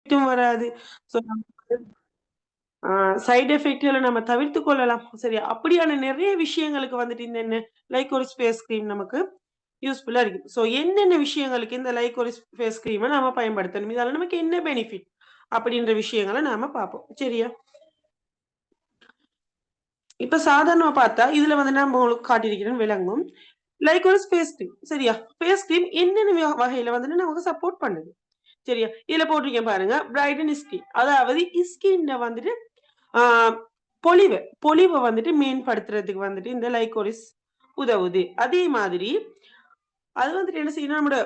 எஃபெக்ட்டும் வராது. So side எஃபெக்ட்கள நம்ம தவிர்த்துக் கொள்ளலாம். சரியா? அப்படியான நெறைய விஷயங்களுக்கு வந்துட்டு இந்த என்ன லைக் ஒரு ஃபேஸ் கிரீம் நமக்கு யூஸ்ஃபுல்லா இருக்கு. ஸோ என்னென்ன விஷயங்களுக்கு இந்த லைக் ஒரு ஃபேஸ் கிரீம நாம பயன்படுத்தணும்? இதால நமக்கு என்ன பெனிஃபிட்? அப்படின்ற விஷயங்கள நாம பார்ப்போம். சரியா? இப்ப சாதாரணமா பார்த்தா, இதுல வந்து நான் உங்களுக்கு காட்டியிருக்கிறேன் விளங்கும். லைக் ஒரு ஃபேஸ் கிரீம். சரியா? ஃபேஸ் கிரீம் என்னென்ன வகையில வந்துட்டு நமக்கு சப்போர்ட் பண்ணுது. சரியா? இதுல போட்டிருக்கேன் பாருங்க. Brayton skin. அதாவது ஸ்கின்ன வந்துட்டு ஆ பொலிவ வந்துட்டு மேம்படுத்துறதுக்கு வந்துட்டு இந்த லைகோரிஸ் உதவுது. அதே மாதிரி அது வந்துட்டு என்ன செய்யும்னா, நம்மோட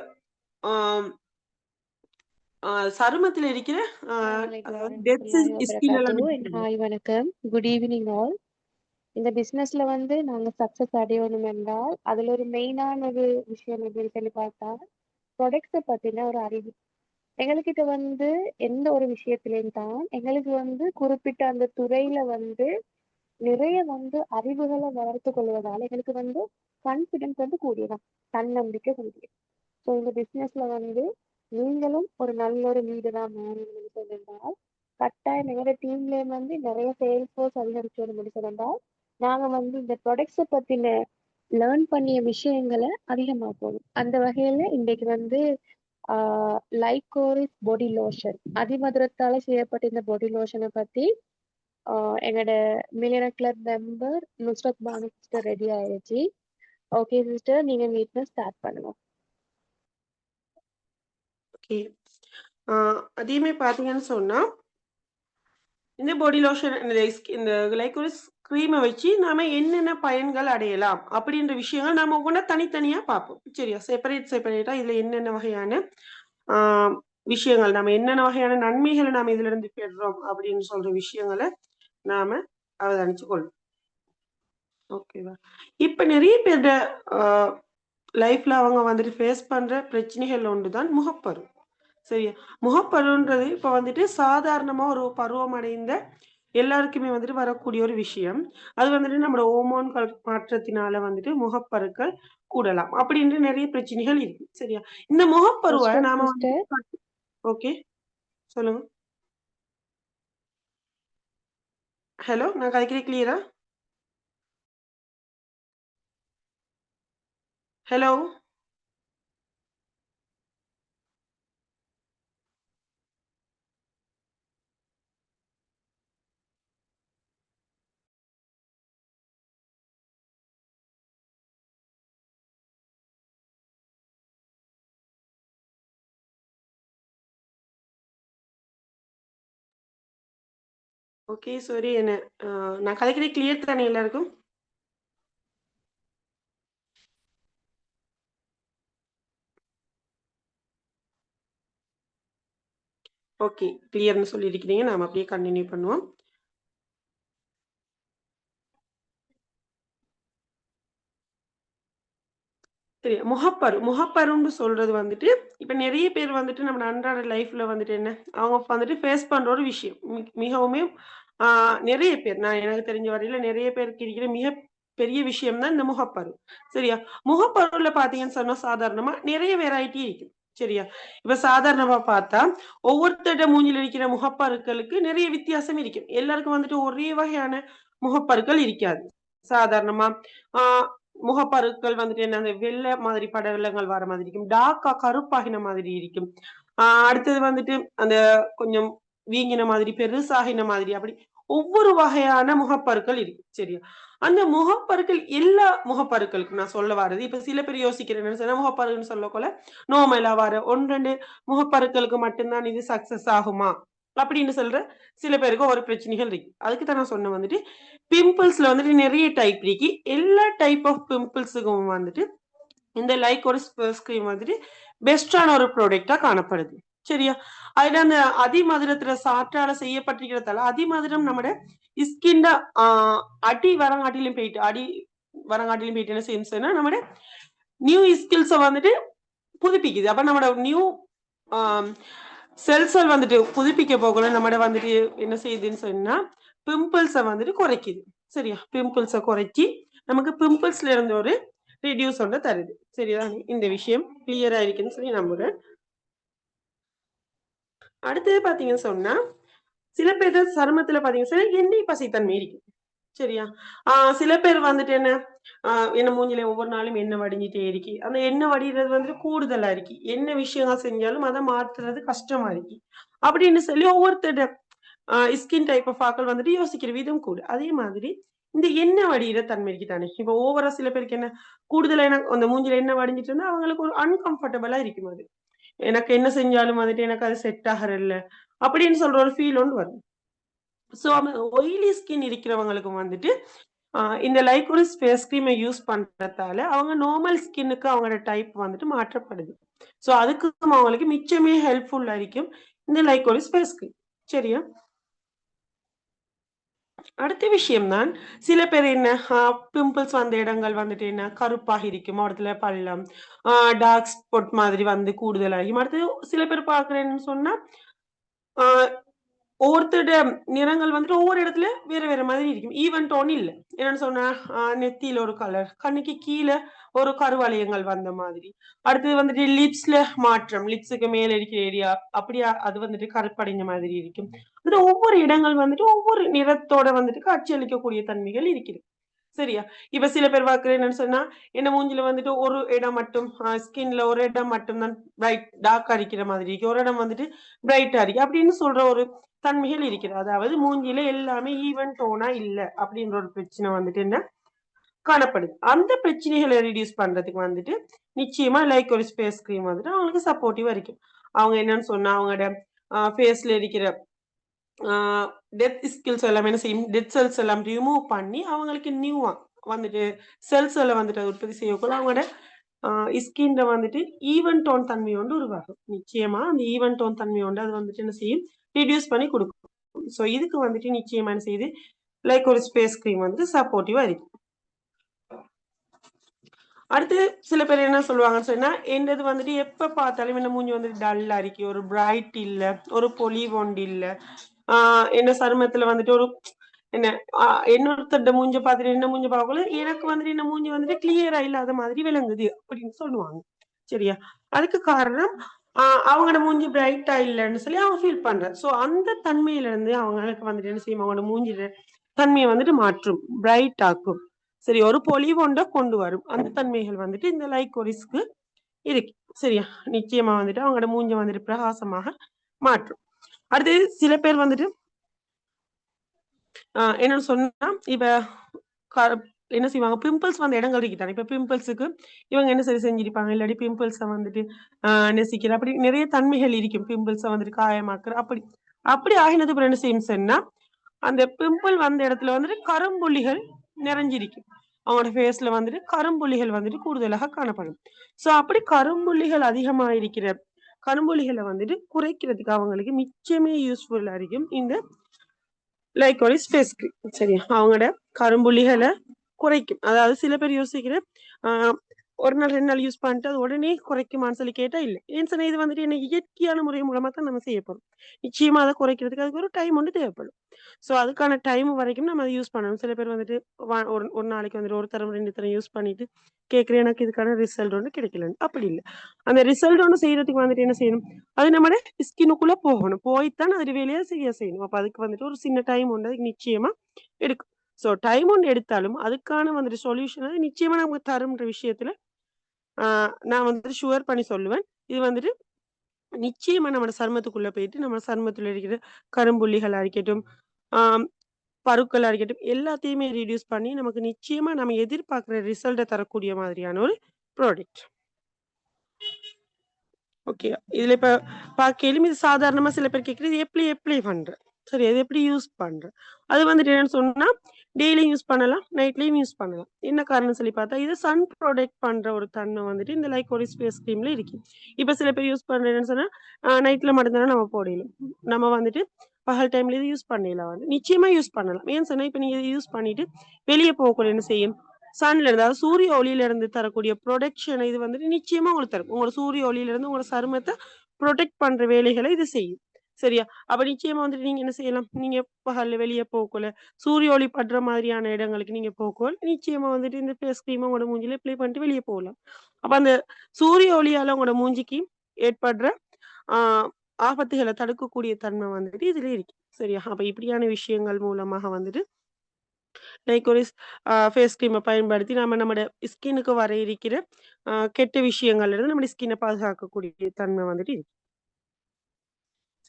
ஆம் அ சருமத்தில இருக்கிற அ அஸ்ஸலாமு அதாவது அலைக்கும் டெட் வரஹ்மத்துல்லாஹி ஸ்கின் எல்லாம் வபரகாத்துஹு. அண்ட் இருக்கும். ஹாய் வணக்கம். Good evening all. இந்த பிசினஸ்ல வந்து நாங்க சக்சஸ் அடையணும் என்றால், அதுல ஒரு மெயினான ஒரு விஷயம் எதுன்னு சொல்லி பார்த்தா, ப்ராடக்ட்ஸ பத்தின ஒரு அறிவு. எங்கள்கிட்ட வந்து எந்த ஒரு விஷயத்திலயும் தான், எங்களுக்கு வந்து குறிப்பிட்ட அந்த துறையில வந்து நிறைய வந்து அறிவுகள வளர்த்துக் கொள்வதால, எங்களுக்கு வந்து கான்ஃபிடன்ஸ் வந்து கூடியதான். தன்னம்பிக்கை கூடியது. ஸோ இந்த பிசினஸ்ல வந்து நீங்களும் ஒரு நல்ல ஒரு லீடரா மாறணும்னு சொன்னால், கட்டாயம் எங்களோட டீம்லயும் வந்து நிறைய சேல்ஸ் ஃபோர்ஸ் அதிகரிக்கணும்னு சொன்னால், நாங்க வந்து இந்த ப்ராடக்ட்ஸ பத்தின லேர்ன் பண்ணிய விஷயங்கள அதிகமாக்கணும். அந்த வகையில இன்றைக்கு வந்து ஆ லைகோரிஸ் பாடி லோஷன் அதிமதுரத்தால செய்யப்பட்ட இந்த பாடி லோஷன பத்தி ஆ எங்களோட millionaire club member Nusrat Banu sister ready ஆயிருச்சு. ஓகே சிஸ்டர், நீங்க மீட்ன ஸ்டார்ட் பண்ணுங்க. ஓகே. ஆ அதேமாரி பார்த்தீங்கன்னு சொன்னா, இந்த பாடி லோஷன் இந்த லைகோரிஸ் கிரீம வச்சு நாம என்னென்ன பயன்கள் அடையலாம்? அப்படின்ற விஷயங்கள் நாம ஒவ்வொண்ணா தனித்தனியா பார்ப்போம். சரியா? செப்பரேட்டா இதுல என்னென்ன வகையான ஆ விஷயங்கள் நாம என்னென்ன வகையான நன்மைகள நாம இதிலிருந்து பெறுறோம் அப்படின்னு சொல்ற விஷயங்கள நாம அவதானிச்சுக் கொள்வோம். ஓகேவா? இப்ப நெறைய பேருட அ லைஃப்ல அவங்க வந்துட்டு ஃபேஸ் பண்ற பிரச்சனைகள் ஒன்று தான் முகப்பரு. சரியா? முகப்பருன்றது இப்ப வந்துட்டு சாதாரணமா ஒரு பருவம் அடைந்த எல்லாருக்குமே வந்துட்டு வரக்கூடிய ஒரு விஷயம். அது வந்துட்டு நம்மோட ஹோமோன்கள் மாற்றத்தினால வந்துட்டு முகப்பருக்கள் கூடலாம். அப்படின்ற நெறைய பிரச்சனைகள் இருக்கு. சரியா? இந்த முகப்பருவ நுஸ்ரத் நாம வந்துட்டு சிஸ்டர், ஓகே. சொல்லுங்க. ஹலோ, நான் கதைக்கிறது கிளியரா? ஹலோ. ஓகே. சாரி என்ன அ நான் கதைக்கிறது கிளியர் தானே எல்லாருக்கும்? ஓகே. கிளியர்ன்னு சொல்லியிருக்கிறீங்க. நாம அப்படியே கன்டின்யூ பண்ணுவோம். சரி. முகப்பருன்னு சொல்றது வந்துட்டு, இப்ப நெறைய பேர் வந்துட்டு நம்ம அன்றாட லைஃப்ல வந்துட்டு என்ன, அவங்க வந்துட்டு ஃபேஸ் பண்ற ஒரு விஷயம். மிகவுமே ஆ நெறைய பேர், நான் எனக்கு தெரிஞ்ச வரையில நெறைய பேருக்கு இருக்கிற பெரிய விஷயம் தான் இந்த முகப்பரு. சரியா? முகப்பருல பார்த்தீங்கன்னு சொன்னா சாதாரணமா நெறைய வெரைட்டி இருக்கு. சரியா? இப்ப சாதாரணமா பார்த்தா, ஒவ்வொருத்தருட மூஞ்சில இருக்கிற முகப்பருக்களுக்கு நெறைய வித்தியாசம் இருக்கும். எல்லாருக்கும் வந்துட்டு ஒரே வகையான முகப்பருக்கள் இருக்காது. சாதாரணமா ஆ முகப்பருக்கள் வந்துட்டு என்ன அந்த வெள்ளை மாதிரி படலங்கள் வர மாதிரி இருக்கும். டார்க்கா கருப்பாகின மாதிரி இருக்கும். அடுத்தது வந்துட்டு அந்த கொஞ்சம் வீங்கின மாதிரி, பெருசாகின மாதிரி அப்படி ஒவ்வொரு வகையான முகப்பருக்கள் இருக்கு. சரியா? அந்த முகப்பருக்கள் எல்லா முகப்பருக்களுக்கும் நான் சொல்ல வாரது, இப்ப சில பேர் யோசிக்கிறேன் என்ன சொன்னா, முகப்பருன்னு சொல்லக்கொள்ள நார்மலா வர 1, 2 முகப்பருக்களுக்கு மட்டும் தான் இது சக்சஸ் ஆகுமா? அப்படின்னு சொல்ற சில பேருக்கு ஒரு பிரச்சனைகள் இருக்கு. அதுக்கு தான் நான் சொன்னேன் வந்துட்டு, பிம்பிள்ஸ்ல வந்துட்டு நெறைய டைப் இருக்கு. எல்லா டைப் ஆஃப் பிம்பிள்ஸுக்கும் வந்துட்டு இந்த லைக்கோரிஸ் ஃபேஸ் கிரீம் வந்துட்டு பெஸ்ட்டான ஒரு ப்ராடக்ட்டா காணப்படுது. சரியா? அதுல அந்த அதிமதுரத்துல சாற்றால செய்யப்பட்டிருக்கிறதால, அதிமதுரம் நம்மட ஸ்கின்ன ஆ அடி வரங்காட்டிலும் போயிட்டு வரங்காட்டிலும் போயிட்டு என்ன செய்யும்ன்னு சொன்னா, நம்மட நியூ ஸ்கில்ஸ வந்துட்டு புதுப்பிக்குது. அப்ப நம்மட நியூ ஆம் செல்கள் வந்துட்டு புதுப்பிக்க போகல நம்மட வந்துட்டு என்ன செய்யுதுன்னு சொன்னா, பிம்பிள்ஸ வந்துட்டு குறைக்குது. சரியா? பிம்பிள்ஸ குறைச்சு, நமக்கு பிம்பிள்ஸ்ல இருந்து ஒரு ரெடியூஸ் ஒண்ண தருது. சரியா? இந்த விஷயம் கிளியரா இருக்குன்னு சொல்லி நம்புறேன். அடுத்தது பாத்தீங்கன்னு சொன்னா, சில பேர் சருமத்துல பாத்தீங்கன்னா சொன்னா எண்ணெய் பசைத்தன்மை இருக்கு. சரியா? சில பேர் வந்துட்டு என்ன மூஞ்சில ஒவ்வொரு நாளும் எண்ணெய் வடிஞ்சிட்டே இருக்கு. அந்த எண்ணெய் வடியிறது வந்து கூடுதலா இருக்கு. என்ன விஷயங்கள் செஞ்சாலும் அத மாத்துறது கஷ்டமா இருக்கு. அப்படின்னு சொல்லி ஒவ்வொருத்தரோட ஸ்கின் டைப் ஆஃப் ஆக்கள் வந்துட்டு யோசிக்கிற விதம் கூட. அதே மாதிரி இந்த எண்ணெய் வடியிற தன்மை இருக்கு தானே. இப்ப ஓவரா சில பேருக்கு கூடுதலா அந்த மூஞ்சில எண்ணெய் வடிஞ்சிட்டு இருந்தா அவங்களுக்கு ஒரு அன்கம்ஃபர்டபுளா இருக்கும் அது. எனக்கு என்ன செஞ்சாலும் வந்துட்டு எனக்கு அது செட் ஆகறல்ல. அப்படின்னு சொல்ற ஒரு ஃபீல் ஒண்ணு வரும். சோ ஆயிலி ஸ்கின் இருக்கிறவங்களுக்கு வந்துட்டு இந்த லைக்கோரிஸ் ஃபேஸ் கிரீமை யூஸ் பண்றதால அவங்க நார்மல் ஸ்கின்னுக்கு அவங்களோட டைப் வந்துட்டு மாற்றப்படுது. சோ அதுக்கு அவங்களுக்கு மிச்சமே ஹெல்ப்ஃபுல்லா இருக்கும் இந்த லைக்கோரிஸ் ஃபேஸ் கிரீம். சரியா? அடுத்த விஷயம் தான் சில பேர் பிம்பிள்ஸ் வந்த இடங்கள் வந்துட்டு கருப்பாக இருக்கும். இடத்துல பள்ளம், டார்க் ஸ்பாட் மாதிரி வந்து கூடுதலாகும். அடுத்து சில பேர் பார்க்கிறேன்னு சொன்னா, ஆ ஒவ்வொருத்தருடைய நிறங்கள் வந்துட்டு ஒவ்வொரு இடத்துல வேற வேற மாதிரி இருக்கும். ஈவன் டோன் இல்ல. என்னன்னு சொன்னா, நெத்தியில ஒரு கலர், கண்ணுக்கு கீழ ஒரு கருவளையங்கள் வந்த மாதிரி. அடுத்தது வந்துட்டு லிப்ஸ்ல மாற்றம். லிப்ஸுக்கு மேல இருக்கிற ஏரியா அப்படியா அது வந்துட்டு கருப்படைஞ்ச மாதிரி இருக்கும். அது ஒவ்வொரு இடங்கள் வந்துட்டு ஒவ்வொரு நிறத்தோட வந்துட்டு காட்சியளிக்கக்கூடிய தன்மைகள் இருக்குது. சரியா? இப்ப சில பேர் பார்க்கிறேன் என்னன்னு சொன்னா, என்ன மூஞ்சில வந்துட்டு ஒரு இடம் மட்டும் ஸ்கின்ல ஒரு இடம் மட்டும் தான் டார்க்கா இருக்கிற மாதிரி இருக்கு. ஒரு இடம் வந்துட்டு பிரைட்டா இருக்கு. அப்படின்னு சொல்ற ஒரு தன்மைகள் இருக்கிறது. அதாவது மூஞ்சில எல்லாமே ஈவன் டோனா இல்ல அப்படின்ற ஒரு பிரச்சனை வந்துட்டு காணப்படுது. அந்த பிரச்சனைகளை ரெடியூஸ் பண்றதுக்கு வந்துட்டு நிச்சயமா லைக் ஒரு ஃபேஸ் கிரீம் வந்துட்டு அவங்களுக்கு சப்போர்ட்டிவா இருக்கும். அவங்க என்னன்னு சொன்னா அவங்களோட ஃபேஸ்ல இருக்கிற டெத் ஸ்கில்ஸ் எல்லாமே என்ன செய்யும், டெத் செல்ஸ் எல்லாம் ரிமூவ் பண்ணி அவங்களுக்கு நியூவா வந்துட்டு செல்ஸ் எல்லாம் வந்துட்டு உற்பத்தி செய்யக்குள்ள அவங்களோட ஸ்கின்ல வந்துட்டு ஈவன் டோன் தன்மை ஒன்று உருவாகும். நிச்சயமா அந்த ஈவன் டோன் தன்மை ஒன்று அது வந்துட்டு என்ன செய்யும், ரிடியூஸ் பண்ணி கொடுக்கும். சோ இதுக்கு வந்துட்டு நிச்சயமா என்ன செய்யுது, லைக் ஒரு ஸ்பேஸ் கிரீம் வந்து சப்போர்ட்டிவா இருக்கு. அடுத்து சில பேர் என்ன சொல்லுவாங்கன்னு சொன்னா, என்னது வந்துட்டு எப்ப பார்த்தாலும் என்ன மூஞ்சி வந்துட்டு டல்லா இருக்கு, ஒரு பிரைட் இல்ல, ஒரு பொலிவொண்டு இல்ல, என்ன சருமத்துல வந்துட்டு ஒரு என்ன இன்னொருத்தர் மூஞ்ச பார்த்துட்டு என்ன மூஞ்ச பார்க்கல எனக்கு வந்துட்டு என்ன மூஞ்சி வந்துட்டு கிளியரா இல்லாத மாதிரி விளங்குது அப்படின்னு சொல்லுவாங்க. சரியா? அதுக்கு காரணம் அவங்களோட மூஞ்சி பிரைட்டா இல்லைன்னு சொல்லி அவங்க ஃபீல் பண்றாங்க. சோ அந்த தன்மையில இருந்து அவங்களுக்கு வந்துட்டு என்ன செய்யும், அவங்களோட மூஞ்சில தன்மையை வந்துட்டு மாற்றும், பிரைட் ஆக்கும். சரி, ஒரு பொலிவொண்ட கொண்டு வரும். அந்த தன்மைகள் வந்துட்டு இந்த லைக்கோரிஸ்க்கு இருக்கு. சரியா? நிச்சயமா வந்துட்டு அவங்களோட மூஞ்ச வந்துட்டு பிரகாசமாக மாற்றும். அடுத்து சில பேர் வந்துட்டு என்னன்னு சொன்னா, இப்ப க என்ன செய்வாங்க, பிம்பிள்ஸ் வந்த இடங்கள் இருக்கு தானே. இப்ப பிம்பிள்ஸுக்கு இவங்க என்ன சரி செஞ்சிருப்பாங்க, இல்லாட்டி பிம்பிள்ஸ வந்துட்டு நெசிக்கிற அப்படி நிறைய தன்மைகள் இருக்கும். பிம்பிள்ஸ வந்துட்டு காயமாக்குற அப்படி. அப்படி ஆகினது அப்புறம் என்ன செய்யும் சொன்னா, அந்த பிம்பிள் வந்த இடத்துல வந்துட்டு கரும்புள்ளிகள் நிறைஞ்சிருக்கு. அவங்களோட ஃபேஸ்ல வந்துட்டு கரும்புள்ளிகள் வந்துட்டு கூடுதலாக காணப்படும். சோ அப்படி கரும்புள்ளிகள் அதிகமா இருக்கிற கரும்புள்ளிகளை வந்துட்டு குறைக்கிறதுக்கு அவங்களுக்கு மிச்சமே யூஸ்ஃபுல்லா இருக்கும் இந்த லைக்கோரிஸ் ஃபேஸ் கிரீம். சரியா? அவங்களோட கரும்புள்ளிகளை குறைக்கும். அதாவது சில பேர் யோசிக்கிற ஒரு நாள் 2 நாள் யூஸ் பண்ணிட்டு அது உடனே குறைக்குமான்னு சொல்லி கேட்டா இல்ல. ஏன்னு சொன்னா இது வந்துட்டு என்ன இயற்கையான முறை மூலமா தான் நம்ம செய்ய போறோம். நிச்சயமா அதை குறைக்கிறதுக்கு அதுக்கு ஒரு டைம் ஒன்று தேவைப்படும். சோ அதுக்கான டைம் வரைக்கும் நம்ம அதை யூஸ் பண்ணணும். சில பேர் வந்துட்டு ஒரு ஒரு நாளைக்கு வந்துட்டு ஒரு தரம் 2 தரம் யூஸ் பண்ணிட்டு கேட்குறேன் எனக்கு இதுக்கான ரிசல்ட் ஒன்று கிடைக்கலன்னு. அப்படி இல்ல. அந்த ரிசல்ட் ஒன்று செய்யறதுக்கு வந்துட்டு என்ன செய்யணும், அது நம்மளோட ஸ்கின்னுக்குள்ள போகணும். போய்த்தான் அது வேலையா சரியா செய்யணும். அப்ப அதுக்கு வந்துட்டு ஒரு சின்ன டைம் ஒன்று அதுக்கு நிச்சயமா எடுக்கும். சோ டைம் ஒன்று எடுத்தாலும் அதுக்கான வந்துட்டு சொல்யூஷன் நிச்சயமா நமக்கு தரும்ன்ற விஷயத்துல நான் வந்துட்டு ஷுவர் பண்ணி சொல்லுவேன். இது வந்துட்டு நிச்சயமா நம்ம சருமத்துக்குள்ள போயிட்டு நம்ம சருமத்துல இருக்கிற கரும்புள்ளிகளா இருக்கட்டும், ஆம் பருக்களா இருக்கட்டும், எல்லாத்தையுமே ரெடியூஸ் பண்ணி நமக்கு நிச்சயமா நம்ம எதிர்பார்க்கிற ரிசல்ட்ட தரக்கூடிய மாதிரியான ஒரு ப்ராடக்ட். ஓகே. இதுல இப்ப பார்க்கையிலும் இது சாதாரணமா சில பேர் கேட்கிறது எப்படி எப்படி பண்ற? சரி, அது எப்படி யூஸ் பண்ற? அது வந்துட்டு என்னன்னு சொன்னா, டெய்லியும் யூஸ் பண்ணலாம், நைட்லயும் யூஸ் பண்ணலாம். என்ன காரணம்னு சொல்லி பார்த்தா, இது சன் ப்ரொடெக்ட் பண்ற ஒரு தன்மை வந்துட்டு இந்த லைக்கோரிஸ் ஃபேஸ் கிரீம்ல இருக்கு. இப்ப சில பேர் யூஸ் பண்றது என்னன்னு சொன்னா, நைட்ல மட்டும் தானே நம்ம போடணும். நம்ம வந்துட்டு பகல் டைம்ல இது யூஸ் பண்ணலாம் வந்து. நிச்சயமா யூஸ் பண்ணலாம். ஏன்னு சொன்னா, இப்ப நீங்க இத யூஸ் பண்ணிட்டு வெளிய போகக்குள்ள என்ன செய்யும்? சன்ல இருந்து அதாவது சூரிய ஒளியில இருந்து தரக்கூடிய புரொடெக்ஷன் இது வந்துட்டு நிச்சயமா உங்களுக்கு தரும். உங்களோட சூரிய ஒளியில இருந்து உங்களோட சருமத்த புரொடெக்ட் பண்ற வேலைகளை இது செய்யும். சரியா? அப்ப நிச்சயமா வந்துட்டு நீங்க என்ன செய்யலாம்? நீங்க பகல்ல வெளிய போகக்குள்ள சூரிய ஒளி படுற மாதிரியான இடங்களுக்கு நீங்க போகக்குள்ள நிச்சயமா வந்துட்டு இந்த ஃபேஸ் கிரீம உங்களோட மூஞ்சில அப்ளை பண்ணிட்டு வெளிய போகலாம். அப்ப அந்த சூரிய ஒளியால உங்களோட மூஞ்சிக்கு ஏற்படுற ஆ ஆபத்துகள தடுக்கக்கூடிய தன்மை வந்துட்டு இதுல இருக்கு. சரியா? அப்ப இப்படியான விஷயங்கள் மூலமாக வந்துட்டு லைக் ஒரு ஃபேஸ் கிரீம பயன்படுத்தி நம்மோட ஸ்கின்னுக்கு வர இருக்கிற கெட்ட விஷயங்கள்லேருந்து நம்முடைய ஸ்கின்ன பாதுகாக்கக்கூடிய தன்மை வந்துட்டு இருக்கு.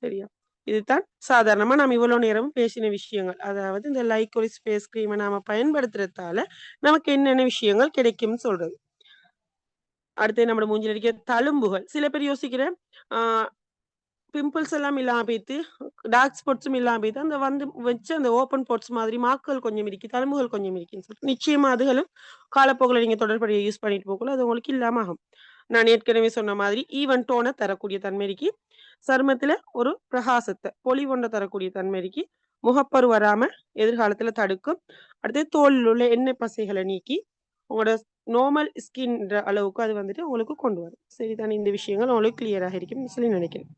சரியா? இதுதான் சாதாரணமா நாம் இவ்வளோ நேரம் பேசின விஷயங்கள். அதாவது இந்த லைக்கோரிஸ் ஃபேஸ் கிரீம நாம பயன்படுத்துறதால நமக்கு என்னென்ன விஷயங்கள் கிடைக்கும்னு சொல்றது. அடுத்து நம்மோட மூஞ்சில இருக்கிற தழும்புகள். சில பேர் யோசிக்கிற ஆ பிம்பிள்ஸ் எல்லாம் இல்லாம போயிட்டு, டார்க் ஸ்பாட்ஸும் இல்லாம போயிட்டு, அந்த வந்து வச்ச அந்த ஓப்பன் போட்ஸ் மாதிரி மாக்கள் கொஞ்சம் இருக்கு, தழும்புகள் கொஞ்சம் இருக்குன்னு சொல்லிட்டு. நிச்சயமா அதுகளும் காலப்போக்குல நீங்க தொடர்புடைய யூஸ் பண்ணிட்டு போகக்குள்ள அது உங்களுக்கு இல்லாம ஆகும். நான் ஏற்கனவே சொன்ன மாதிரி ஈவன் டோன தரக்கூடிய தன்மை இருக்கு. சருமத்தில ஒரு பிரகாசத்த, பொலிவொண்ட தரக்கூடிய தன்மை இருக்கு. முகப்பரு வராம எதிர்காலத்தில தடுக்கும். அடுத்து தோலில் உள்ள எண்ணெய் பசைகள நீக்கி, உங்களோட நார்மல் ஸ்கின்ற அளவுக்கு அது வந்துட்டு உங்களுக்கு கொண்டு வரும். சரிதானே? இந்த விஷயங்கள் உங்களுக்கு கிளியராக இருக்கும்னு சொல்லி நினைக்கிறேன்.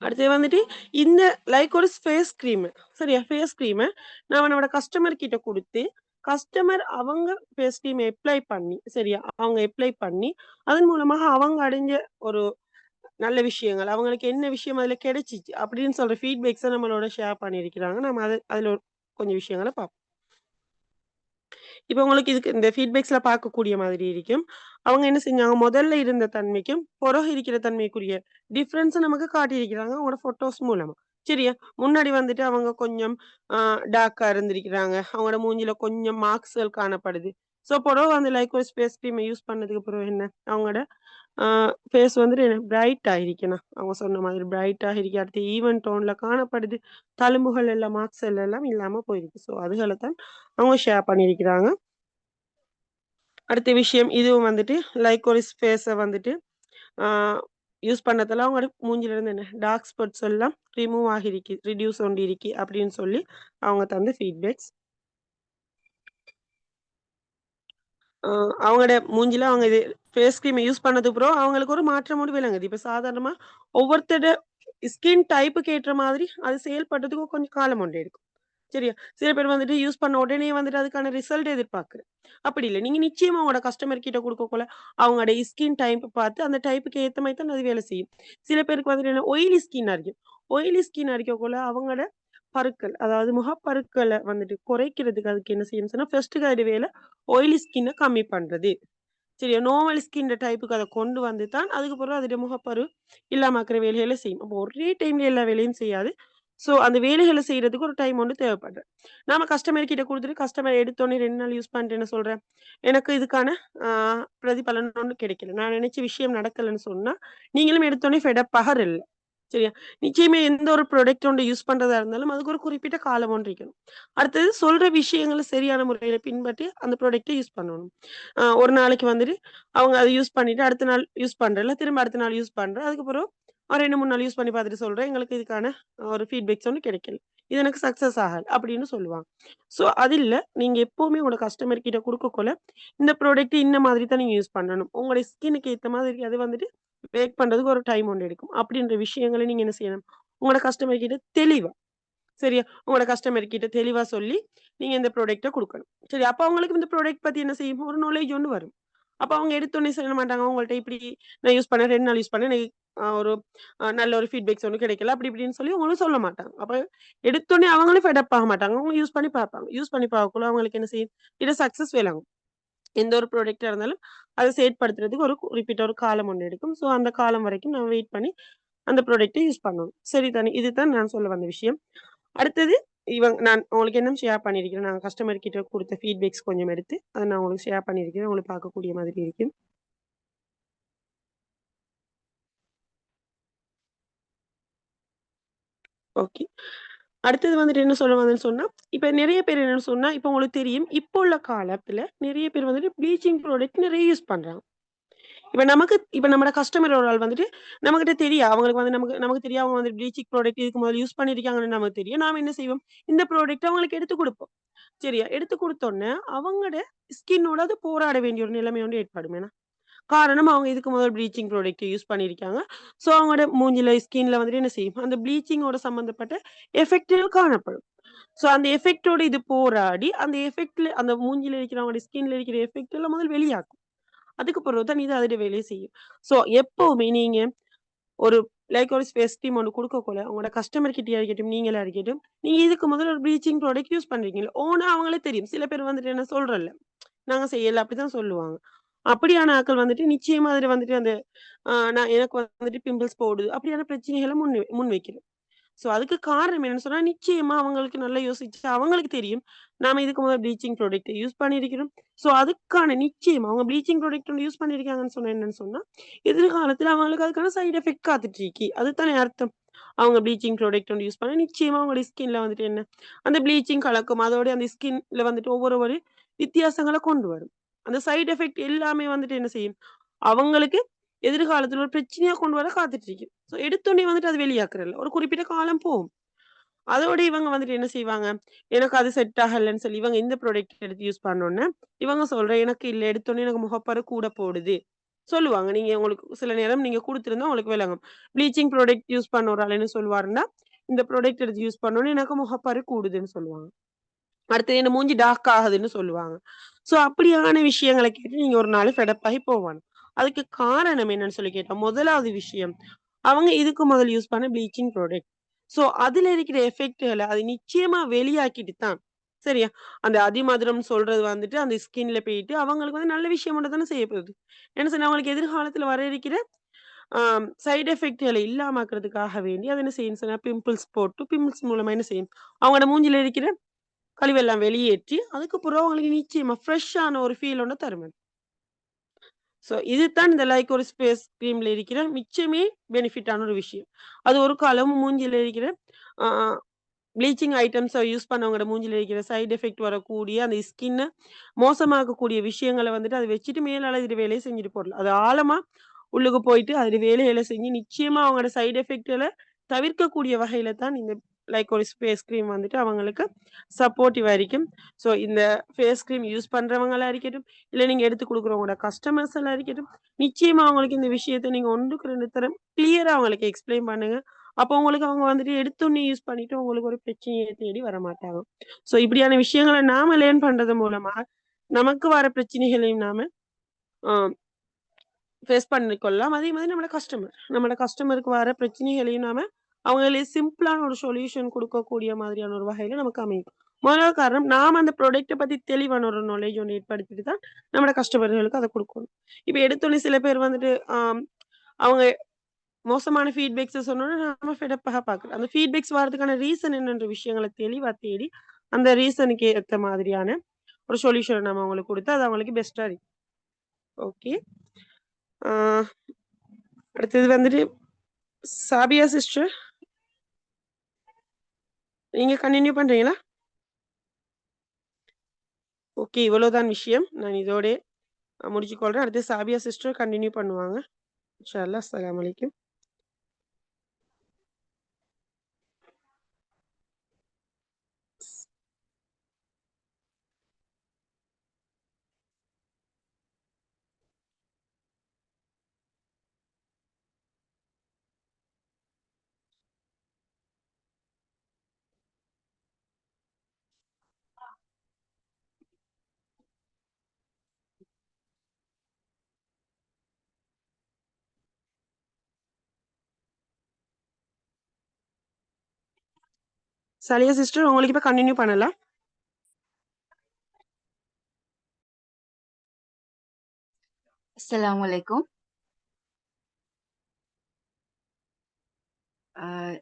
அடுத்தது வந்துட்டு இந்த லைக்கோரிஸ் ஃபேஸ் கிரீம் சரியா? ஃபேஸ் கிரீம நாம நம்மோட கஸ்டமர் கிட்ட குடுத்து, கஸ்டமர் அவங்க ஃபேஸ் கிரீம் அப்ளை பண்ணி சரியா? அவங்க அப்ளை பண்ணி, அதன் மூலமாக அவங்க அடைஞ்ச ஒரு நல்ல விஷயங்கள், அவங்களுக்கு என்ன விஷயம் அதுல கிடைச்சிச்சு அப்படின்னு சொல்ற ஃபீட்பேக்ஸ நம்மளோட ஷேர் பண்ணியிருக்கிறாங்க. நம்ம அதுல கொஞ்சம் விஷயங்கள பார்ப்போம். இப்ப உங்களுக்கு இதுக்கு இந்த ஃபீட்பேக்ஸ்ல பார்க்கக்கூடிய மாதிரி இருக்கும். அவங்க என்ன செஞ்சாங்க, முதல்ல இருந்த தன்மைக்கும், பிறகு இருக்கிற தன்மைக்குரிய டிஃபரன்ஸ நமக்கு காட்டியிருக்கிறாங்க, அவங்களோட ஃபோட்டோஸ் மூலமா. சரியா? முன்னாடி வந்துட்டு அவங்க கொஞ்சம் அ டார்க்கா இருந்திருக்கிறாங்க. அவங்களோட மூஞ்சில கொஞ்சம் மார்க்ஸ்கள் காணப்படுது. ஸோ, பிறகு அந்த லைக்கோஸ் ஃபேஸ் கிரீம யூஸ் பண்ணதுக்கு பிறகு என்ன, அவங்களோட அ ஃபேஸ் வந்துட்டு என்ன பிரைட் ஆகிருக்கணும். அவங்க சொன்ன மாதிரி பிரைட் ஆகிருக்கு. அடுத்து ஈவன் டோன்ல காணப்படுது. தழும்புகள் எல்லாம், மார்க்ஸ்கள் எல்லாம் இல்லாம போயிருக்கு. ஸோ, அதுகள தான் அவங்க ஷேர் பண்ணியிருக்கிறாங்க. அடுத்த விஷயம் இதுவும் வந்துட்டு லைக்கோரிஸ் ஃபேஸ வந்துட்டு ஆ யூஸ் பண்ணதால அவங்களோட மூஞ்சில இருந்து என்ன டார்க் ஸ்பாட்ஸ் எல்லாம் ரிமூவ் ஆகிருக்கு, ரிடியூஸ் கொண்டிருக்கு அப்படின்னு சொல்லி அவங்க தந்த ஃபீட்பேக்ஸ். அ அவங்களோட மூஞ்சில அவங்க இது ஃபேஸ் கிரீம யூஸ் பண்ணதுக்கு அப்புறம் அவங்களுக்கு ஒரு மாற்றம் ஒண்ணு விளங்குது. இப்ப சாதாரணமா ஒவ்வொருத்தரோட ஸ்கின் டைப்புக்கு ஏற்ற மாதிரி அது செயல்படுறதுக்கு கொஞ்சம் காலம் ஒன்று எடுக்கும். சரியா? சில பேர் வந்துட்டு யூஸ் பண்ண உடனே வந்துட்டு அதுக்கான ரிசல்ட் எதிர்பார்க்குறேன். அப்படி இல்ல. நீங்க நிச்சயமா உங்களோட கஸ்டமர் கிட்ட குடுக்கக்குள்ள, அவங்களோட ஸ்கின் டைப் பார்த்து அந்த டைப்புக்கு ஏத்த மாரி தான் அது வேலை செய்யும். சில பேருக்கு வந்துட்டு என்ன ஆயிலி ஸ்கின்னா இருக்கும். ஆயிலி ஸ்கின்னா இருக்கக்குள்ள அவங்களோட பருக்கள், அதாவது முகப்பருக்கள வந்துட்டு குறைக்கிறதுக்கு அதுக்கு என்ன செய்யும்னு சொன்னா, ஃபர்ஸ்ட்டு அது வேலை ஆயிலி ஸ்கின்ன கம்மி பண்றது. சரியா? நார்மல் ஸ்கின் டைப்புக்கு அத கொண்டு வந்து தான், அதுக்கப்புறம் அதோட முகப்பரு இல்லாம ஆக்குற வேலைகள செய்யும். அப்போ ஒரே டைம்ல எல்லா வேலையும் செய்யாது. ஸோ, அந்த வேலைகள செய்றதுக்கு ஒரு டைம் ஒண்ணு தேவைப்படுது. நாம கஸ்டமர் கிட்ட குடுத்துட்டு, கஸ்டமர் எடுத்தோனே 2 நாள் யூஸ் பண்ணிட்டு என்ன சொல்றேன், எனக்கு இதுக்கான ஆ பிரதிபலன் ஒண்ணும் கிடைக்கல. நான் நினைச்ச விஷயம் நடக்கலன்னு சொன்னா, நீங்களும் எடுத்தோனே ஃபெட் அப் ஆகறல்ல. சரியா? நிச்சயமா எந்த ஒரு ப்ராடக்ட் ஒண்ணு யூஸ் பண்றதா இருந்தாலும், அதுக்கு ஒரு குறிப்பிட்ட காலம் ஒன்று இருக்கணும். அடுத்தது சொல்ற விஷயங்கள சரியான முறையில பின்பற்றி அந்த ப்ராடக்ட்ட யூஸ் பண்ணணும். ஒரு நாளைக்கு வந்துட்டு அவங்க அத யூஸ் பண்ணிட்டு, அடுத்த நாள் யூஸ் பண்றேன்ல, திரும்ப அடுத்த நாள் யூஸ் பண்றேன். அதுக்கப்புறம் 2, 3 நாள் யூஸ் பண்ணி பார்த்துட்டு சொல்றேன். எங்களுக்கு இதுக்கான ஒரு ஃபீட்பேக்ஸ் ஒண்ணும் கிடைக்கல. இது எனக்கு சக்சஸ் ஆகல அப்படின்னு சொல்லுவாங்க. ஸோ, அது இல்ல. நீங்க எப்பவுமே உங்களோட கஸ்டமர் கிட்ட குடுக்கக்குள்ள, இந்த ப்ராடக்ட் இந்த மாதிரி தான் நீங்க யூஸ் பண்ணணும். உங்களுடைய ஸ்கின்னுக்கு ஏத்த மாதிரி அது வந்துட்டு பேக் பண்றதுக்கு ஒரு டைம் ஒண்ணு எடுக்கும். அப்படின்ற விஷயங்கள நீங்க என்ன செய்யணும், உங்களோட கஸ்டமர் கிட்ட தெளிவா சரியா? உங்களோட கஸ்டமர் கிட்ட தெளிவா சொல்லி, நீங்க இந்த ப்ராடக்ட்ட குடுக்கணும். சரி, அப்ப அவங்களுக்கு இந்த ப்ராடக்ட் பத்தி என்ன செய்யும், ஒரு நாலேட்ஜ் ஒண்ணு வரும். அப்ப அவங்க எடுத்தோனே சொல்ல மாட்டாங்க, உங்கள்ட்ட இப்படி நான் யூஸ் பண்ணேன், 2 நாள் யூஸ் பண்ணேன். எனக்கு ஒரு நல்ல ஒரு ஃபீட்பேக்ஸ் ஒண்ணும் கிடைக்கல. அப்படி இப்படின்னு சொல்லி அவங்களும் சொல்ல மாட்டாங்க. அப்ப எடுத்தோனே அவங்களும் ஃபெட் அப் ஆக மாட்டாங்க. அவங்க யூஸ் பண்ணி பார்ப்பாங்க. யூஸ் பண்ணி பார்க்கக்குள்ள அவங்களுக்கு என்ன செய்யும், இது சக்சஸ் விளங்கும். எந்த ஒரு ப்ராடக்ட்டா இருந்தாலும், அத செயற்படுத்துறதுக்கு ஒரு குறிப்பிட்ட ஒரு காலம் ஒண்ணு எடுக்கும். ஸோ, அந்த காலம் வரைக்கும் நம்ம வெயிட் பண்ணி அந்த ப்ராடக்ட்ட யூஸ் பண்ணணும். சரிதானே? இதுதான் நான் சொல்ல வந்த விஷயம். அடுத்தது நான் உங்களுக்கு என்ன ஷேர் பண்ணியிருக்கிறேன். நான் கஸ்டமர் கிட்ட குடுத்த ஃபீட்பேக்ஸ் கொஞ்சம் எடுத்து, அத நான் உங்களுக்கு ஷேர் பண்ணியிருக்கிறேன். உங்களுக்கு பார்க்கக்கூடிய மாதிரி இருக்கும். ஓகே. அடுத்தது வந்துட்டு என்ன சொல்ல வந்தேன்னு சொன்னா, இப்ப நெறைய பேர் என்னன்னு சொன்னா, இப்ப உங்களுக்கு தெரியும். இப்போ உள்ள காலத்துல நெறைய பேர் வந்துட்டு ப்ளீச்சிங் ப்ராடக்ட் நெறைய யூஸ் பண்றாங்க. இப்ப நம்மட கஸ்டமர் ஒரு ஆள் வந்துட்டு நம்மகிட்ட தெரியும். அவங்களுக்கு வந்து நமக்கு நமக்கு தெரியும். அவங்க வந்து ப்ளீச்சிங் ப்ராடக்ட் இதுக்கு முதல்ல யூஸ் பண்ணியிருக்காங்கன்னு நமக்கு தெரியும். நாம என்ன செய்வோம், இந்த ப்ராடக்ட்ட அவங்களுக்கு எடுத்து குடுப்போம். சரியா? எடுத்து குடுத்தோனே, அவங்களோட ஸ்கின்னோட அது போராட வேண்டிய ஒரு நிலைமை வந்து ஏற்படும். காரணம் அவங்க இதுக்கு முதல் ப்ளீச்சிங் ப்ராடக்ட் யூஸ் பண்ணியிருக்காங்க. ஸோ, அவங்களோட மூஞ்சில, ஸ்கின்ல வந்துட்டு என்ன செய்யும், அந்த ப்ளீச்சிங்கோட சம்மந்தப்பட்ட எஃபெக்ட்கள் காணப்படும். ஸோ, அந்த எஃபெக்ட்டோட இது போராடி, அந்த எஃபெக்ட்ல அந்த மூஞ்சில இருக்கிற அவங்களோட ஸ்கின்ல இருக்கிற எஃபெக்ட் எல்லாம் முதல் வெளியாக்கும். அதுக்கு பிறகு தான் இது அதோட வேலைய செய்யும். ஸோ, எப்பவுமே நீங்க ஒரு லைக் ஒரு ஸ்பேஸ் டீம் ஒண்ணு குடுக்கக்குள்ள, உங்களோட கஸ்டமர் கிட்டயா இருக்கட்டும், நீங்களா இருக்கட்டும், நீங்க இதுக்கு முதல்ல ஒரு ப்ளீச்சிங் ப்ராடக்ட் யூஸ் பண்றீங்கல்ல, ஓனா அவங்களே தெரியும். சில பேர் வந்துட்டு என்ன சொல்றேன்ல, நாங்க செய்யல அப்படிதான் சொல்லுவாங்க. அப்படியான ஆட்கள் வந்துட்டு நிச்சயமா அதுல வந்துட்டு அந்த நான் எனக்கு வந்துட்டு பிம்பிள்ஸ் போடுது. அப்படியான பிரச்சனைகள முன்வைக்கிறேன். ஸோ அதுக்கு காரணம் என்னன்னு சொன்னா, நிச்சயமா அவங்களுக்கு நல்லா யோசிச்சு அவங்களுக்கு தெரியும். நாம இதுக்கு முதல்ல ப்ளீச்சிங் ப்ராடக்ட் யூஸ் பண்ணியிருக்கிறோம். ஸோ அதுக்கான நிச்சயமா அவங்க ப்ளீச்சிங் ப்ராடக்ட் ஒண்ணு யூஸ் பண்ணியிருக்காங்கன்னு சொன்னா என்னன்னு சொன்னா, எதிர்காலத்துல அவங்களுக்கு அதுக்கான சைட் எஃபெக்ட் காத்துட்டு இருக்கு. அதுதானே அர்த்தம். அவங்க ப்ளீச்சிங் ப்ராடக்ட் ஒண்ணு யூஸ் பண்ணா நிச்சயமா அவங்களுடைய ஸ்கின்ல வந்துட்டு என்ன, அந்த ப்ளீச்சிங் கலக்கும். அதோட அந்த ஸ்கின்ல வந்துட்டு ஒவ்வொரு வித்தியாசங்கள கொண்டு வரும். அந்த சைட் எஃபெக்ட் எல்லாமே வந்துட்டு என்ன செய்யும், அவங்களுக்கு எதிர்காலத்துல ஒரு பிரச்சனையா கொண்டு வர காத்துட்டு இருக்கு. ஸோ எடுத்தோனே வந்துட்டு அது வெளியாக்குறல்ல. ஒரு குறிப்பிட்ட காலம் போகும். அதோட இவங்க வந்துட்டு என்ன செய்வாங்க, எனக்கு அது செட் ஆகலன்னு சொல்லி இவங்க இந்த ப்ராடக்ட் எடுத்து யூஸ் பண்ணோனே, இவங்க எனக்கு இல்ல எடுத்தோனே எனக்கு முகப்பரு கூட போடுது. சொல்லுவாங்க. நீங்க உங்களுக்கு சில நேரம் நீங்க குடுத்திருந்தா உங்களுக்கு விளங்கும். ப்ளீச்சிங் ப்ராடக்ட் யூஸ் பண்ண ஒரு ஆள் என்ன சொல்வாருன்னா, இந்த ப்ராடக்ட் எடுத்து யூஸ் பண்ணோனே எனக்கு முகப்பரு கூடுதுன்னு சொல்லுவாங்க. அடுத்து என்ன மூஞ்சி டார்க் ஆகுதுன்னு சொல்லுவாங்க. ஸோ அப்படியான விஷயங்கள கேட்டு நீங்க ஒரு நாள் ஃபெடப் ஆகி போகணும். அதுக்கு காரணம் என்னன்னு சொல்லி கேட்டா, முதலாவது விஷயம், அவங்க இதுக்கு முதல் யூஸ் பண்ண ப்ளீச்சிங் ப்ராடக்ட். ஸோ அதுல இருக்கிற எஃபெக்ட்கள அது நிச்சயமா வெளியாக்கிட்டு தான். சரியா? அந்த அதிமதுரம் சொல்றது வந்துட்டு அந்த ஸ்கின்ல போயிட்டு அவங்களுக்கு வந்து நல்ல விஷயம் மட்டும் தானே செய்ய போகுது. என்ன சொன்னா அவங்களுக்கு எதிர்காலத்துல வர இருக்கிற சைட் எஃபெக்ட்கள இல்லாமக்கிறதுக்காக வேண்டி அது என்ன செய்யும்ன்னு சொன்னா பிம்பிள்ஸ் போட்டு பிம்பிள்ஸ் மூலமா என்ன செய்யும், அவங்களோட மூஞ்சில இருக்கிற கழிவெல்லாம் வெளியேற்றி, அதுக்கப்புறம் அவங்களுக்கு நிச்சயமா ஃப்ரெஷ்ஷான ஒரு ஃபீல் ஒண்ண தரும் அது. ஸோ இதுதான் இந்த லைக் ஒரு ஸ்பேஸ் கிரீம்ல இருக்கிற மிச்சமே பெனிஃபிட்டான ஒரு விஷயம். அது ஒரு காலம் மூஞ்சில இருக்கிற அ ப்ளீச்சிங் ஐட்டம்ஸ யூஸ் பண்ணவங்களோட மூஞ்சில இருக்கிற சைட் எஃபெக்ட் வரக்கூடிய அந்த ஸ்கின்ன மோசமாக்கக்கூடிய விஷயங்கள வந்துட்டு அத வச்சுட்டு மேலால இது வேலைய செஞ்சுட்டு போடலாம். அது ஆழமா உள்ளுக்கு போயிட்டு அது வேலைகள செஞ்சு நிச்சயமா அவங்களோட சைட் எஃபெக்ட்கள தவிர்க்கக்கூடிய வகையில தான் இந்த லைக் ஒரு ஃபேஸ் கிரீம் வந்துட்டு அவங்களுக்கு சப்போர்ட்டிவா இருக்கும். ஸோ இந்த ஃபேஸ் கிரீம் யூஸ் பண்றவங்களா இருக்கட்டும், இல்ல நீங்க எடுத்து குடுக்குறவங்களோட கஸ்டமர்ஸ் எல்லாம் இருக்கட்டும், நிச்சயமா அவங்களுக்கு இந்த விஷயத்த நீங்க 1க்கு 2 தரம் கிளியரா அவங்களுக்கு எக்ஸ்ப்ளைன் பண்ணுங்க. அப்போ உங்களுக்கு அவங்க வந்துட்டு எடுத்தோனே யூஸ் பண்ணிட்டு உங்களுக்கு ஒரு பிரச்சனைய தேடி வரமாட்டாங்க. ஸோ இப்படியான விஷயங்கள நாம லேர்ன் பண்றது மூலமா, நமக்கு வர பிரச்சனைகளையும் நாம அ ஃபேஸ் பண்ணிக்கொள்ளலாம். அதே மாதிரி நம்மளோட கஸ்டமருக்கு வர பிரச்சனைகளையும் நாம அவங்களுக்கு சிம்பிளான ஒரு சொல்யூஷன் குடுக்கக்கூடிய மாதிரியான ஒரு வகையில நமக்கு அமையும். முதலாவது காரணம், நாம அந்த ப்ராடக்ட்ட பத்தி தெளிவான ஒரு நாலேட்ஜ் ஒண்ணு ஏற்படுத்திட்டு தான் நம்மோட கஸ்டமர்களுக்கு அத குடுக்கணும். இப்ப எடுத்தோனே சில பேர் வந்துட்டு அவங்க மோசமான ஃபீட்பேக்ஸ சொன்னோனே நாம ஃபெடப்பாக பார்க்குறோம். அந்த ஃபீட்பேக்ஸ் வரதுக்கான ரீசன் என்னன்ற விஷயங்கள தெளிவா தேடி, அந்த ரீசனுக்கு ஏத்த மாதிரியான ஒரு சொல்யூஷன நம்ம அவங்களுக்கு குடுத்தா, அது அவங்களுக்கு பெஸ்ட்டா இருக்கும். ஓகே. ஆ அடுத்தது வந்துட்டு சாபியா சிஸ்டர், நீங்க கன்டின்யூ பண்றீங்களா? ஓகே. இவ்வளவுதான் விஷயம். நான் இதோட முடிச்சுக்கொள்றேன். அடுத்து சாபியா சிஸ்டர் கன்டின்யூ பண்ணுவாங்க. இன்ஷா அல்லாஹ். அஸ்ஸலாமு அலைக்கும். சாலியா சிஸ்டர் உங்களுக்கு இப்ப கன்டின்யூ பண்ணலாம். அஸ்ஸலாமு அலைக்கும்.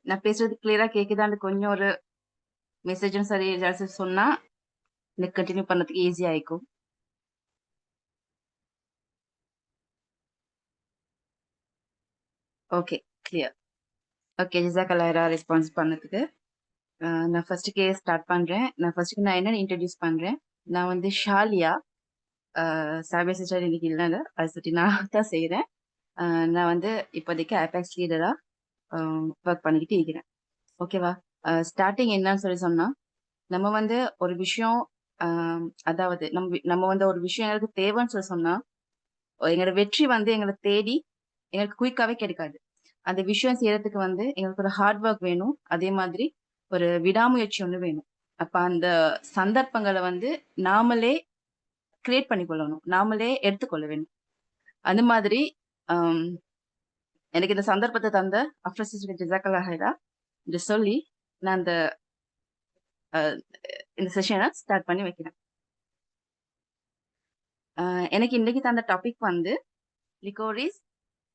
நான் பேசுறது கிளியரா கேக்குதான்னு கொஞ்சம் ஒரு மெசேஜும் சரி ஏதாச்சும் சொன்னா எனக்கு கண்டினியூ பண்ணதுக்கு ஈஸியா இருக்கும். Okay, clear. ஓகே, ஜஸாக்கல்லாஹ் ரெஸ்பான்ஸ் பண்ணதுக்கு. நான் ஃபர்ஸ்ட்டுக்கே ஸ்டார்ட் பண்றேன். நான் என்னன்னு இன்ட்ரடியூஸ் பண்றேன். நான் வந்து ஷாலியா. சாபியா சிஸ்டர் இன்னைக்கு இல்லைங்க, அதை பற்றி நான் தான் செய்கிறேன். நான் வந்து இப்போதைக்கு அபேக்ஸ் லீடரா ஒர்க் பண்ணிக்கிட்டு இருக்கிறேன். ஓகேவா? ஸ்டார்டிங் என்னன்னு சொன்னா, நம்ம வந்து ஒரு விஷயம் அதாவது நம்ம வந்து ஒரு விஷயம் எங்களுக்கு தேவைன்னு சொன்னா, எங்களோட வெற்றி வந்து எங்களை தேடி எங்களுக்கு குயிக்காவே கிடைக்காது. அந்த விஷயம் செய்யறதுக்கு வந்து எங்களுக்கு ஒரு ஹார்ட் ஒர்க் வேணும். அதே மாதிரி ஒரு விடாமுயற்சி ஒண்ணு வேணும். அப்ப அந்த சந்தர்ப்பங்களை வந்து நாமளே கிரியேட் பண்ணி கொள்ளணும். நாமளே எடுத்துக்கொள்ள வேணும். அந்த மாதிரி ஆம், எனக்கு இந்த சந்தர்ப்பத்தை தந்த அஃப்ரா சிஸ்டர் ஜிசாக்கல்லா ஹைரா என்று சொல்லி நான் இந்த செஷனை ஸ்டார்ட் பண்ணி வைக்கிறேன். எனக்கு இன்னைக்கு தந்த டாபிக் வந்து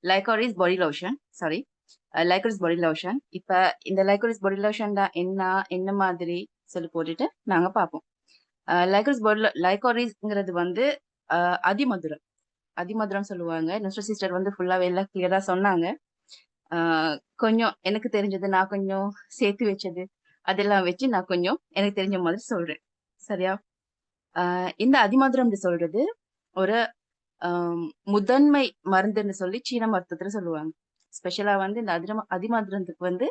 liquorice body lotion. Sorry, liquorice body lotion. இப்ப இந்த லைகோரிஸ் பாடி லோஷன் தான் என்ன மாதிரி சொல்லி போட்டுட்டு நாங்க பார்ப்போம். லைகோரிஸ்ங்கிறது வந்து அதிமதுரம் சொல்லுவாங்க. நெஸ்டர் சிஸ்டர் வந்து ஃபுல்லாவே எல்லாம் கிளியரா சொன்னாங்க. கொஞ்சம் எனக்கு தெரிஞ்சது நான் கொஞ்சம் சேர்த்து வச்சது அதெல்லாம் வச்சு நான் கொஞ்சம் எனக்கு தெரிஞ்ச மாதிரி சொல்றேன். சரியா? இந்த அதிமதுரம் சொல்றது ஒரு முதன்மை மருந்துன்னு சொல்லி சீன மருத்துவத்துல சொல்லுவாங்க. ஸ்பெஷலா வந்து இந்த அதிமதுரத்துக்கு வந்து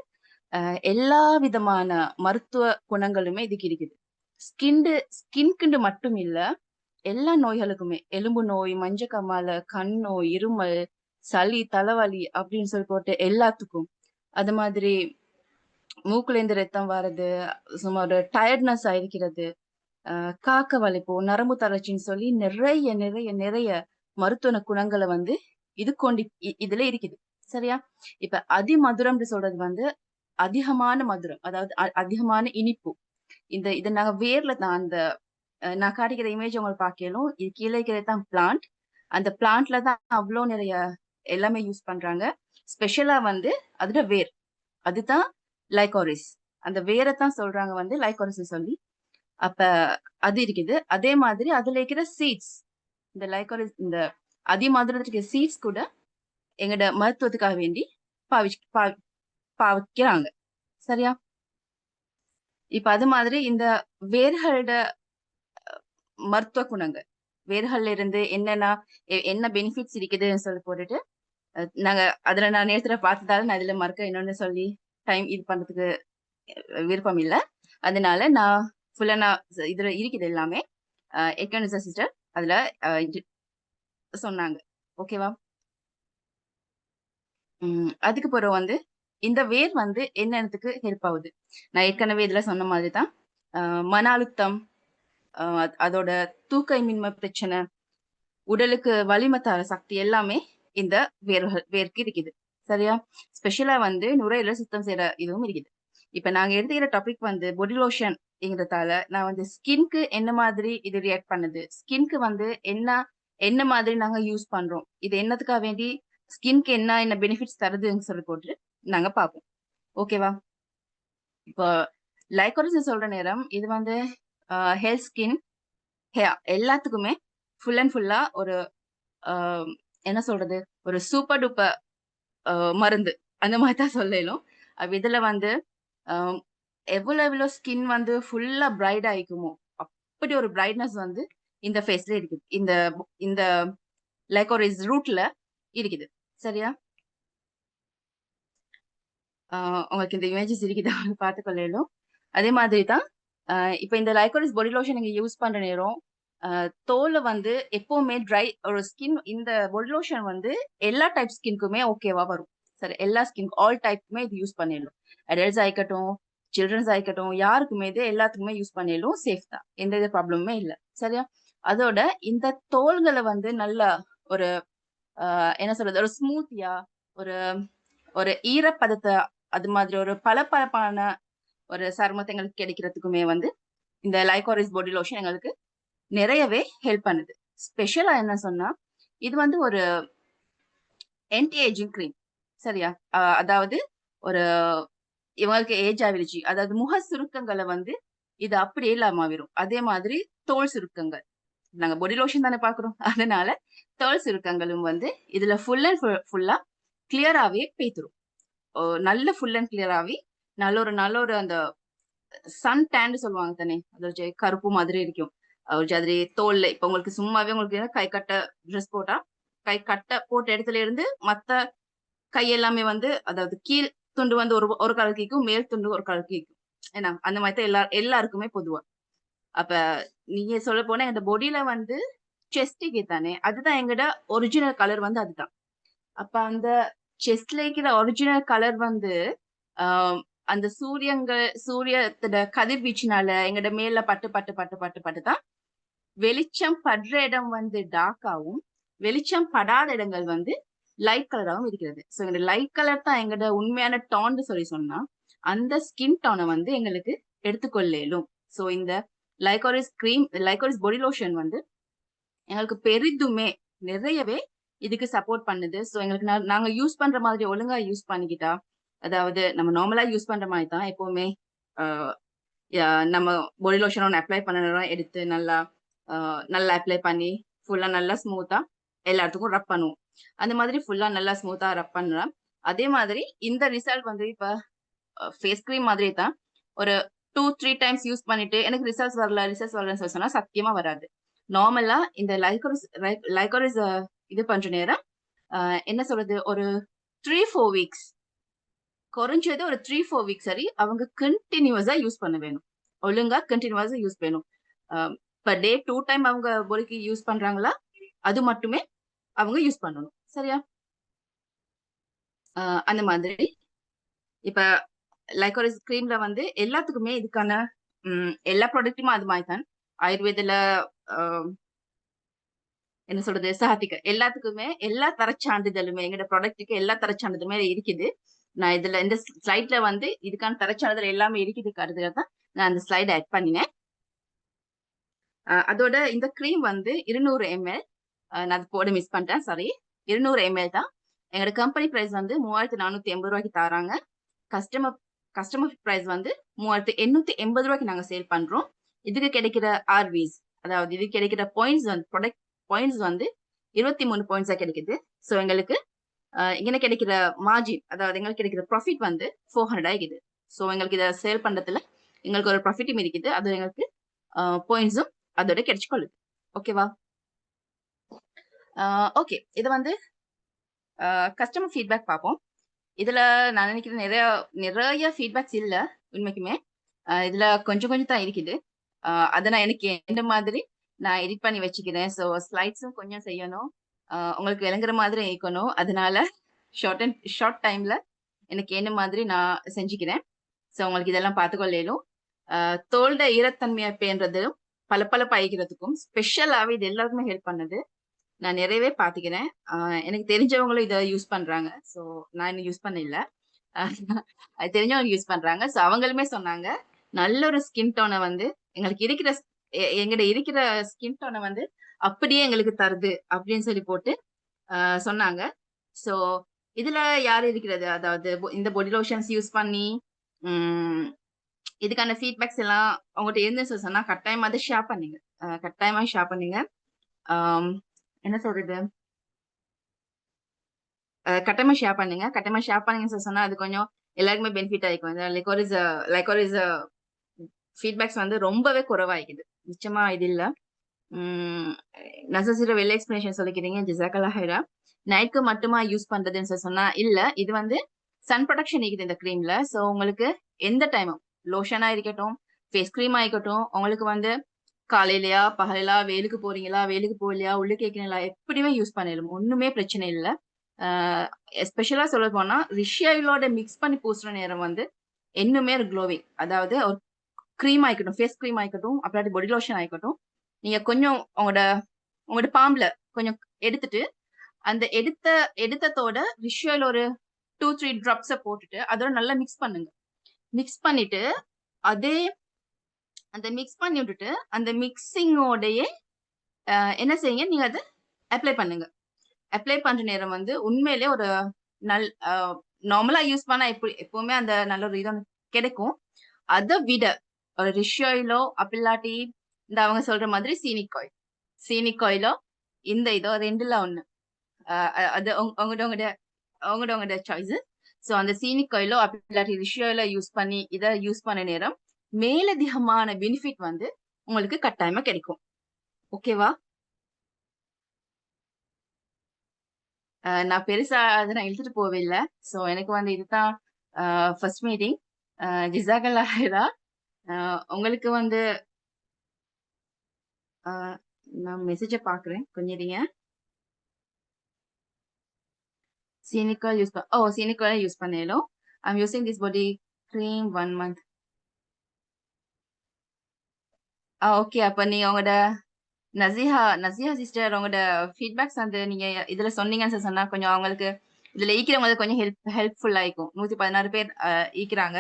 எல்லா விதமான மருத்துவ குணங்களுமே இதுக்கு இருக்குது. ஸ்கின்குண்டு மட்டும் இல்ல, எல்லா நோய்களுக்குமே, எலும்பு நோய், மஞ்சக்காமால, கண் நோய், இருமல், சளி, தலைவலி அப்படின்னு சொல்லி போட்டு எல்லாத்துக்கும், அது மாதிரி மூக்குல இருந்து ரத்தம் வர்றது, சும்மா ஒரு டயர்ட்னஸ் ஆயிருக்கிறது, காக்க வலிப்பு, நரம்பு தளர்ச்சின்னு சொல்லி நிறைய நிறைய நிறைய மருத்துவ குணங்களை வந்து இதுல இருக்குது. சரியா? இப்ப அதிமதுரம் சொல்றது வந்து அதிகமான மதுரம், அதாவது அதிகமான இனிப்பு. இதை நாங்க வேர்ல தான் அந்த நான் காட்டிக்கிற இமேஜ் உங்களுக்கு பார்க்கலும், இது கீழே இருக்கிறது தான் பிளான்ட். அந்த பிளான்ட்ல தான் அவ்வளோ நிறைய எல்லாமே யூஸ் பண்றாங்க. ஸ்பெஷலா வந்து அதோட வேர், அதுதான் லைகோரிஸ். அந்த வேரை தான் சொல்றாங்க வந்து லைகோரிஸ் சொல்லி. அப்ப அது இருக்குது. அதே மாதிரி அதுல இருக்கிற சீட்ஸ், இந்த லைகோரிஸ் இந்த அதிமதுரத்துக்கு சீட்ஸ் கூட எங்கட மருத்துவத்துக்காக வேண்டி பாவிக்கிறாங்க. சரியா? இப்ப அது மாதிரி இந்த வேர்களோட மருத்துவ குணங்கள், வேர்கள்ல இருந்து என்ன பெனிஃபிட்ஸ் இருக்குதுன்னு சொல்லி போட்டுட்டு நாங்க அதுல நான் நேரத்துல பார்த்ததால நான் இதுல மறக்க இன்னொன்னு சொல்லி டைம் இது பண்றதுக்கு விருப்பம் இல்லை. அதனால நான் ஃபுல்லா இதுல இருக்குது எல்லாமே சிஸ்டர் அதுல சொன்னாங்க. ஓகேவா? அதுக்கு பிறகு வந்து இந்த வேர் வந்து என்னத்துக்கு ஹெல்ப் ஆகுது. நான் ஏற்கனவே இதுல சொன்ன மாதிரிதான் மன அழுத்தம், அதோட தூக்கமின்மை பிரச்சனை, உடலுக்கு வலிமை தர சக்தி எல்லாமே இந்த வேருக்கு இருக்குது. சரியா? ஸ்பெஷலா வந்து நுரையீரலை சுத்தம் செய்யற இதுவும் இருக்குது. இப்ப நாங்க எடுத்துக்கிற டாபிக் வந்து பாடி லோஷன்ங்கிறதால நான் வந்து ஸ்கின்க்கு என்ன மாதிரி இது ரியாக்ட் பண்ணுது, ஸ்கின்க்கு வந்து என்ன மாதிரி நாங்க யூஸ் பண்றோம், இது என்னத்துக்காக வேண்டி ஸ்கின்க்கு என்ன பெனிஃபிட்ஸ் தருதுன்னு சொல்லி போட்டு நாங்க பார்ப்போம். ஓகேவா? இப்போ லைகோரிஸ் சொல்ற நேரம் இது வந்து ஹெல்த், ஸ்கின், ஹேர் எல்லாத்துக்குமே ஃபுல் அண்ட் ஃபுல்லா ஒரு என்ன சொல்றது, ஒரு சூப்பர் டூப்பர் மருந்து அந்த மாதிரி தான் சொல்லலும். இதுல வந்து எவ்வளவு ஸ்கின் வந்து ஃபுல்லா பிரைட் ஆயிக்குமோ அப்படி ஒரு பிரைட்னஸ் வந்து இந்த ஃபேஸ்ல இருக்குது, இந்த லைகோரிஸ் ரூட்ல இருக்குது. சரியா? உங்களுக்கு இந்த இமேஜஸ் இருக்குதா பார்த்துக்கொள்ளும். அதே மாதிரி தான் இப்ப இந்த லைகோரிஸ் பாடி லோஷன் நீங்க யூஸ் பண்ற நேரம் தோலை வந்து எப்பவுமே ட்ரை ஒரு ஸ்கின், இந்த பாடி லோஷன் வந்து எல்லா டைப் ஸ்கின்க்குமே ஓகேவா வரும். சரி, எல்லா ஸ்கின் ஆல் டைப்புமே இது யூஸ் பண்ணிடலாம். அடல்ட்ஸ் ஆயிக்கட்டும், சில்ட்ரன்ஸ் ஆயிக்கட்டும், யாருக்குமே இது எல்லாத்துக்குமே யூஸ் பண்ணிடலும். சேஃப் தான், எந்த வித ப்ராப்ளமுமே இல்லை. சரியா? அதோட இந்த தோள்களை வந்து நல்ல ஒரு என்ன சொல்றது, ஒரு ஸ்மூத்தியா, ஒரு ஈரப்பதத்தை, அது மாதிரி ஒரு பளபளப்பான ஒரு சருமத்தை எங்களுக்கு கிடைக்கிறதுக்குமே வந்து இந்த லைகோரிஸ் பாடி லோஷன் எங்களுக்கு நிறையவே ஹெல்ப் பண்ணுது. ஸ்பெஷலா என்ன சொன்னா, இது வந்து ஒரு ஆன்டி ஏஜிங் கிரீம். சரியா? அதாவது ஒரு இவங்களுக்கு ஏஜ் ஆகிடுச்சு, அதாவது முக சுருக்கங்களை வந்து இது அப்படியே இல்லாம வரும். அதே மாதிரி தோல் சுருக்கங்கள், நாங்க பாடி லோஷன் தானே பாக்குறோம், அதனால தோல் சுருக்கங்களும் வந்து இதுல ஃபுல்லா கிளியராவே பேத்துரும். நல்ல ஃபுல் அண்ட் கிளியராவே நல்ல ஒரு அந்த சன் டேன் சொல்லுவாங்க தானே, அது கருப்பு மாதிரி இருக்கும். அது தோல்ல இப்ப உங்களுக்கு சும்மாவே உங்களுக்கு கை கட்ட ட்ரெஸ் போட்டா கை கட்ட போட்ட இடத்துல இருந்து மத்த கை எல்லாமே வந்து, அதாவது கீழ் துண்டு வந்து ஒரு கலர் கேக்கும், மேல் துண்டு ஒரு கலர் கேக்கும். ஏன்னா அந்த மாதிரி தான் எல்லாருக்குமே பொதுவா. அப்ப நீங்க சொல்ல போனா இந்த பொடியில வந்து செஸ்டிக்கு தானே, அதுதான் எங்கட ஒரிஜினல் கலர் வந்து அதுதான். அப்ப அந்த செஸ்ட்ல இருக்கிற ஒரிஜினல் கலர் வந்து அந்த சூரியத்தோட கதிர்வீச்சினால எங்கட மேல பட்டு தான் வெளிச்சம் படுற இடம் வந்து டார்க்காவும், வெளிச்சம் படாத இடங்கள் வந்து லைட் கலராகவும் இருக்கிறது. ஸோ இந்த லைட் கலர் தான் எங்களோட உண்மையான டோன்னு சொன்னா அந்த ஸ்கின் டோனை வந்து எங்களுக்கு எடுத்துக்கொள்ளும். ஸோ இந்த லைகோரிஸ் பாடி லோஷன் வந்து எங்களுக்கு பெரிதுமே நிறையவே இதுக்கு சப்போர்ட் பண்ணுது. ஸோ எங்களுக்கு நாங்க யூஸ் பண்ற மாதிரி ஒழுங்கா யூஸ் பண்ணிக்கிட்டா, அதாவது நம்ம நார்மலா யூஸ் பண்ற மாதிரி தான் எப்பவுமே நம்ம பாடி லோஷன் ஒன்று அப்ளை பண்ணணும், எடுத்து நல்லா அப்ளை பண்ணி ஃபுல்லா நல்லா ஸ்மூத்தா எல்லா இடத்துக்கும் ரப் பண்ணுவோம். அந்த மாதிரி ஃபுல்லா நல்லா ஸ்மூத்தா ரப் பண்ணலாம். அதே மாதிரி இந்த ரிசல்ட் வந்து இப்ப ஃபேஸ் கிரீம் மாதிரி தான் ஒரு 2-3 டைம்ஸ் யூஸ் பண்ணிட்டு எனக்கு ரிசல்ட்ஸ் வரலன்னு சொன்னா சத்தியமா வராது. நார்மலா இந்த லைகோரிஸ் இது பண்ற நேரம் என்ன சொல்றது, ஒரு 3-4 வீக்ஸ் குறைஞ்சது ஒரு 3-4 வீக்ஸ் சரி அவங்க கண்டினியூஸா யூஸ் பண்ண வேணும். ஒழுங்கா கண்டினியூஸா யூஸ் வேணும். பர் டே 2 டைம் அவங்க பாடிக்கு யூஸ் பண்றாங்களா, அது மட்டுமே அவங்க யூஸ் பண்ணணும். சரியா? அந்த மாதிரி இப்ப லைகோரிஸ் கிரீம்ல வந்து எல்லாத்துக்குமே இதுக்கான எல்லா ப்ராடக்ட்டுமே அது மாதிரி தான். ஆயுர்வேதில என்ன சொல்றது, சஹாத்திக்க எல்லாத்துக்குமே எல்லா தரச்சான்றிதழுமே எங்களோட ப்ராடக்ட்டுக்கு எல்லா தரச்சான்றிதழுமே இருக்குது. நான் இதுல இந்த ஸ்லைட்ல வந்து இதுக்கான தரச்சான்றிதழ் எல்லாமே இருக்குது கருதுல தான் நான் அந்த ஸ்லைட் ஆட் பண்ணினேன். அதோட இந்த கிரீம் வந்து 200 ml, நான் அது போட மிஸ் பண்ணிட்டேன், சாரி. 200 ml தான். எங்களோட கம்பெனி பிரைஸ் வந்து 3480 ரூபாய்க்கு தராங்க. கஸ்டமர் பிரைஸ் வந்து 3880 ரூபாய்க்கு நாங்க சேல் பண்றோம். இதுக்கு கிடைக்கிற ஆர்விஸ், அதாவது இதுக்கு கிடைக்கிற பாயிண்ட்ஸ் வந்து ப்ராடக்ட் பாயிண்ட்ஸ் வந்து 23 பாயிண்ட்ஸா கிடைக்குது. ஸோ எங்களுக்கு இங்க கிடைக்கிற மார்ஜின், அதாவது எங்களுக்கு கிடைக்கிற ப்ராஃபிட் வந்து 400 ஆகிக்குது. ஸோ எங்களுக்கு இதை சேல் பண்றதுல எங்களுக்கு ஒரு ப்ராஃபிட்டும் இருக்குது, அது எங்களுக்கு பாயிண்ட்ஸும் அதோட கிடைச்சிக்கொள்ளுது. ஓகேவா? ஓகே, இது வந்து கஸ்டமர் ஃபீட்பேக் பார்ப்போம். இதுல நான் நினைக்கிறேன் நிறைய ஃபீட்பேக்ஸ் இல்ல உண்மைக்குமே. இதுல கொஞ்சம் தான் இருக்குது. அதை நான் எனக்கு எந்த மாதிரி நான் எடிட் பண்ணி வச்சுக்கிறேன். ஸோ ஸ்லைட்ஸும் கொஞ்சம் செய்யணும், உங்களுக்கு விளங்குற மாதிரி இருக்கணும். அதனால ஷார்ட் டைம்ல எனக்கு என்ன மாதிரி நான் செஞ்சுக்கிறேன். ஸோ உங்களுக்கு இதெல்லாம் பார்த்துக்கொள்ளும். தோல்ட ஈரத்தன்மையை பேன்றதும் பல பாய்க்கிறதுக்கும் ஸ்பெஷலாவே இது எல்லாருக்குமே ஹெல்ப் பண்ணுது. நான் நிறையவே பாத்துக்கிறேன். எனக்கு தெரிஞ்சவங்களும் இதை யூஸ் பண்றாங்க. ஸோ நான் இன்னும் யூஸ் பண்ண இல்ல, அது தெரிஞ்சவங்க யூஸ் பண்றாங்க. ஸோ அவங்களுமே சொன்னாங்க நல்ல ஒரு ஸ்கின் டோனை வந்து எங்களுக்கு இருக்கிற ஸ்கின் டோனை வந்து அப்படியே எங்களுக்கு தருது அப்படின்னு சொல்லி போட்டு சொன்னாங்க. ஸோ இதுல யார் இருக்கிறது, அதாவது இந்த பாடி லோஷன்ஸ் யூஸ் பண்ணி இதுக்கான ஃபீட்பேக்ஸ் எல்லாம் அவங்ககிட்ட இருந்து சொன்னா கட்டாயமா அதை ஷேர் பண்ணுங்க. என்ன சொல்றது, கட்டாயமா ஷேர் பண்ணுங்கன்னு சொன்னா அது கொஞ்சம் எல்லாருக்குமே பெனிஃபிட் ஆயிக்கும். இந்த லைகோரிஸ் ஃபீட்பேக்ஸ் வந்து ரொம்பவே குறைவாயிக்குது. நிச்சயமா இது இல்ல. நசசிர வெள்ள எக்ஸ்பிளேஷன் சொல்லிக்கிறீங்க, ஜிசாக்கல்லா ஹைரா. நைட்க்கு மட்டுமா யூஸ் பண்றதுன்னு சொன்னா இல்ல, இது வந்து சன் ப்ரொடெக்ஷன் இருக்குது இந்த கிரீம்ல. ஸோ உங்களுக்கு எந்த டைமும் லோஷனா இருக்கட்டும், ஃபேஸ் கிரீமா இருக்கட்டும், உங்களுக்கு வந்து காலையிலயா பகலையா, வேலுக்கு போறீங்களா வேலுக்கு போகலையா, உள்ள கேட்கறீங்களா, எப்படியுமே யூஸ் பண்ணிடும், ஒண்ணுமே பிரச்சனை இல்லை. எஸ்பெஷலா சொல்ல போனா ரிஷியாயிலோட மிக்ஸ் பண்ணி பூசுற நேரம் வந்து இன்னுமே ஒரு க்ளோவிங், அதாவது ஒரு கிரீம் ஆயிக்கட்டும், ஃபேஸ் கிரீம் ஆயிக்கட்டும், அப்படி பாடி லோஷன் ஆயிக்கட்டும், நீங்க கொஞ்சம் உங்களோட பாம்புல கொஞ்சம் எடுத்துட்டு அந்த எடுத்ததோட ரிஷுவல் ஒரு 2-3 ட்ராப்ஸை போட்டுட்டு அதோட நல்லா மிக்ஸ் பண்ணுங்க. மிக்ஸ் பண்ணிட்டு அந்த மிக்ஸ் பண்ணி விட்டுட்டு அந்த மிக்சிங்கோடையே என்ன செய்யுங்க, நீங்க அதை அப்ளை பண்ணுங்க. அப்ளை பண்ற நேரம் வந்து உண்மையிலே ஒரு நார்மலா யூஸ் பண்ணா எப்பவுமே அந்த நல்ல ஒரு இது கிடைக்கும். அதை விட ஒரு ரிஷியாயிலோ அப்பில்லாட்டி இந்த அவங்க சொல்ற மாதிரி சீனிக் ஆயிலோ இந்த இதோ ரெண்டுல ஒண்ணு, அது உங்களோட சாய்ஸ். ஸோ அந்த சீனிக் ஆயிலோ அப்பில்லாட்டி ரிஷியாயிலோ இதை யூஸ் பண்ண நேரம் மேலதிகமான பெனிஃபிட் வந்து உங்களுக்கு கட்டாயமா கிடைக்கும். ஓகேவா? நான் பெருசா அதை நான் இழுத்துட்டு போவில்லை. ஸோ எனக்கு வந்து இதுதான் ஃபர்ஸ்ட் மீட்டிங். ஜிசாக்கல்லா ஹைரா. உங்களுக்கு வந்து நான் மெசேஜை பாக்குறேன், கொஞ்சம் இருங்க. சீனிக்கால் யூஸ் பண்ணேலும் I'm using this body cream 1 month. Okay, அப்ப நீங்க உங்களோட நசிஹா சிஸ்டர் உங்களோட ஃபீட்பேக்ஸ் வந்து நீங்க இதுல சொன்னீங்கன்னு சொன்னா கொஞ்சம் அவங்களுக்கு இதுல ஈக்கிறவங்களுக்கு கொஞ்சம் ஹெல்ப்ஃபுல்லா இருக்கும். 116 பேர் ஈக்கிறாங்க.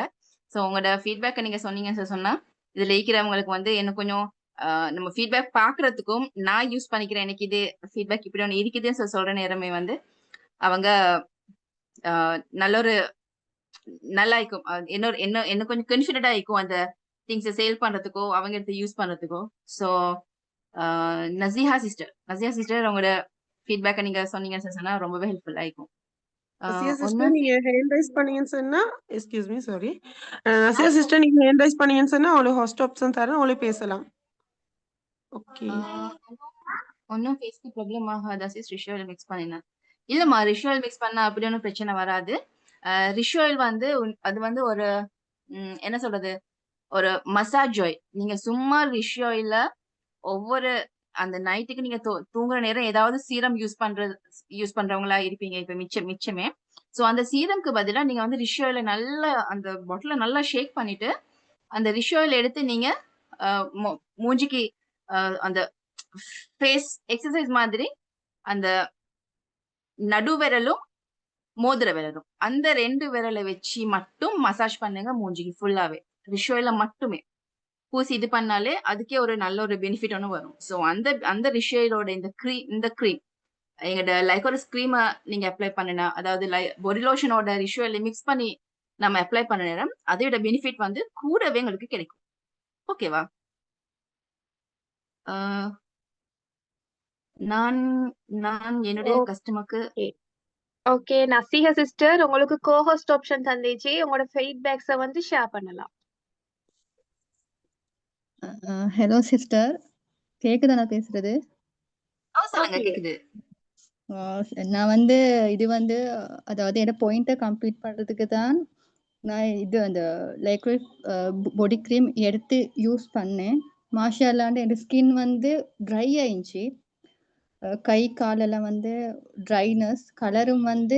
ஸோ உங்களோட ஃபீட்பேக்கை நீங்க சொன்னீங்கன்னு சொன்னா இதுல ஈக்கிறவங்களுக்கு வந்து என்ன கொஞ்சம் நம்ம ஃபீட்பேக் பாக்குறதுக்கும் நான் யூஸ் பண்ணிக்கிறேன் எனக்கு இது ஃபீட்பேக் இப்படி ஒன்று இருக்குதுன்னு சொல்ற நேரமே வந்து அவங்க நல்ல ஒரு நல்லா இருக்கும். என்ன கொஞ்சம் கான்ஃபிடென்ட்டா இருக்கும் அந்த திங்ஸ் சேல் பண்றதுக்கோ அவங்க எடுத்து யூஸ் பண்றதுக்கோ. ஸோ நசிஹா சிஸ்டர் உங்களோட ஃபீட்பேக்கை நீங்க சொன்னீங்கன்னு சொன்னா ரொம்பவே ஹெல்ப்ஃபுல்லா இருக்கும். நசியா சிஸ்டர் ஒன்னும் நீங்க ஹேண்ட் ரைஸ் பண்ணீங்கன்னு சொன்னா excuse me sorry Nazia sister நீங்க ஹேண்ட் ரைஸ் பண்ணீங்கன்னு சொன்னா அவளுக்கு ஹாஸ்ட் ஆப்ஷன் தரேன் அவளுக்கு பேசலாம். ஓகே ஒன்னும் ஃபேஸ்க்கு ப்ராப்ளம் ஆகாதா சிஸ் ரிஷுவல் மிக்ஸ் பண்ணினா? இல்லம்மா ரிஷுவல் மிக்ஸ் பண்ணா அப்படி ஒன்றும் பிரச்சனை வராது. ரிஷுவல் வந்து அது வந்து ஒரு என்ன சொல்றது ஒரு மசாஜ் ஆயில். நீங்க சும்மா ரிஷுவல்ல ஒவ்வொரு அந்த நைட்டுக்கு நீங்க தூங்குற நேரம் ஏதாவது சீரம் யூஸ் பண்றவங்களா இருப்பீங்க இப்ப மிச்சமே. சோ அந்த சீரம்க்கு பதிலா நீங்க வந்து ரிஷுவல நல்லா அந்த பாட்டில நல்லா ஷேக் பண்ணிட்டு அந்த ரிஷுவல் எடுத்து நீங்க மூஞ்சிக்கு அந்த ஃபேஸ் எக்ஸசைஸ் மாதிரி அந்த நடு விரலும் மோதிர விரலும் அந்த 2 விரலை வச்சு மட்டும் மசாஜ் பண்ணுங்க மூஞ்சிக்கு ஃபுல்லாவே ரிஷுவல மட்டுமே பூசி இது பண்ணாலே அதுக்கே ஒரு நல்ல ஒரு பெனிஃபிட் ஒன்று வரும். ஸோ அந்த ரிஷுவலோட இந்த க்ரீம் எங்களோட லைக்கோரஸ் க்ரீமை நீங்க அப்ளை பண்ணினா அதாவது பாடி லோஷனோட ரிஷுவல் மிக்ஸ் பண்ணி நம்ம அப்ளை பண்ண நேரம் அதோட பெனிஃபிட் வந்து கூடவே எங்களுக்கு கிடைக்கும். ஓகேவா? நான் நான் என்னுடைய கஸ்டமருக்கு ஓகே நசிஹா சிஸ்டர் உங்களுக்கு கோஹோஸ்ட் ஆப்ஷன் தந்துச்சு. உங்களோட ஃபீட்பேக்ஸை வந்து ஷேர் பண்ணலாம். ஹலோ சிஸ்டர், கேக்குதா நான் பேசுறது? சொல்லுங்க கேக்குது. நான் வந்து இது வந்து அதாவது என்ன பாயிண்ட்டை கம்ப்ளீட் பண்றதுக்கு தான் நான் இது அந்த லைக்விட் பாடி க்ரீம் எடுத்து யூஸ் பண்ணேன். மாஷால்லாண்டு என் ஸ்கின் வந்து ட்ரை ஆயிடுச்சு. கை காலெல்லாம் வந்து ட்ரைனஸ், கலரும் வந்து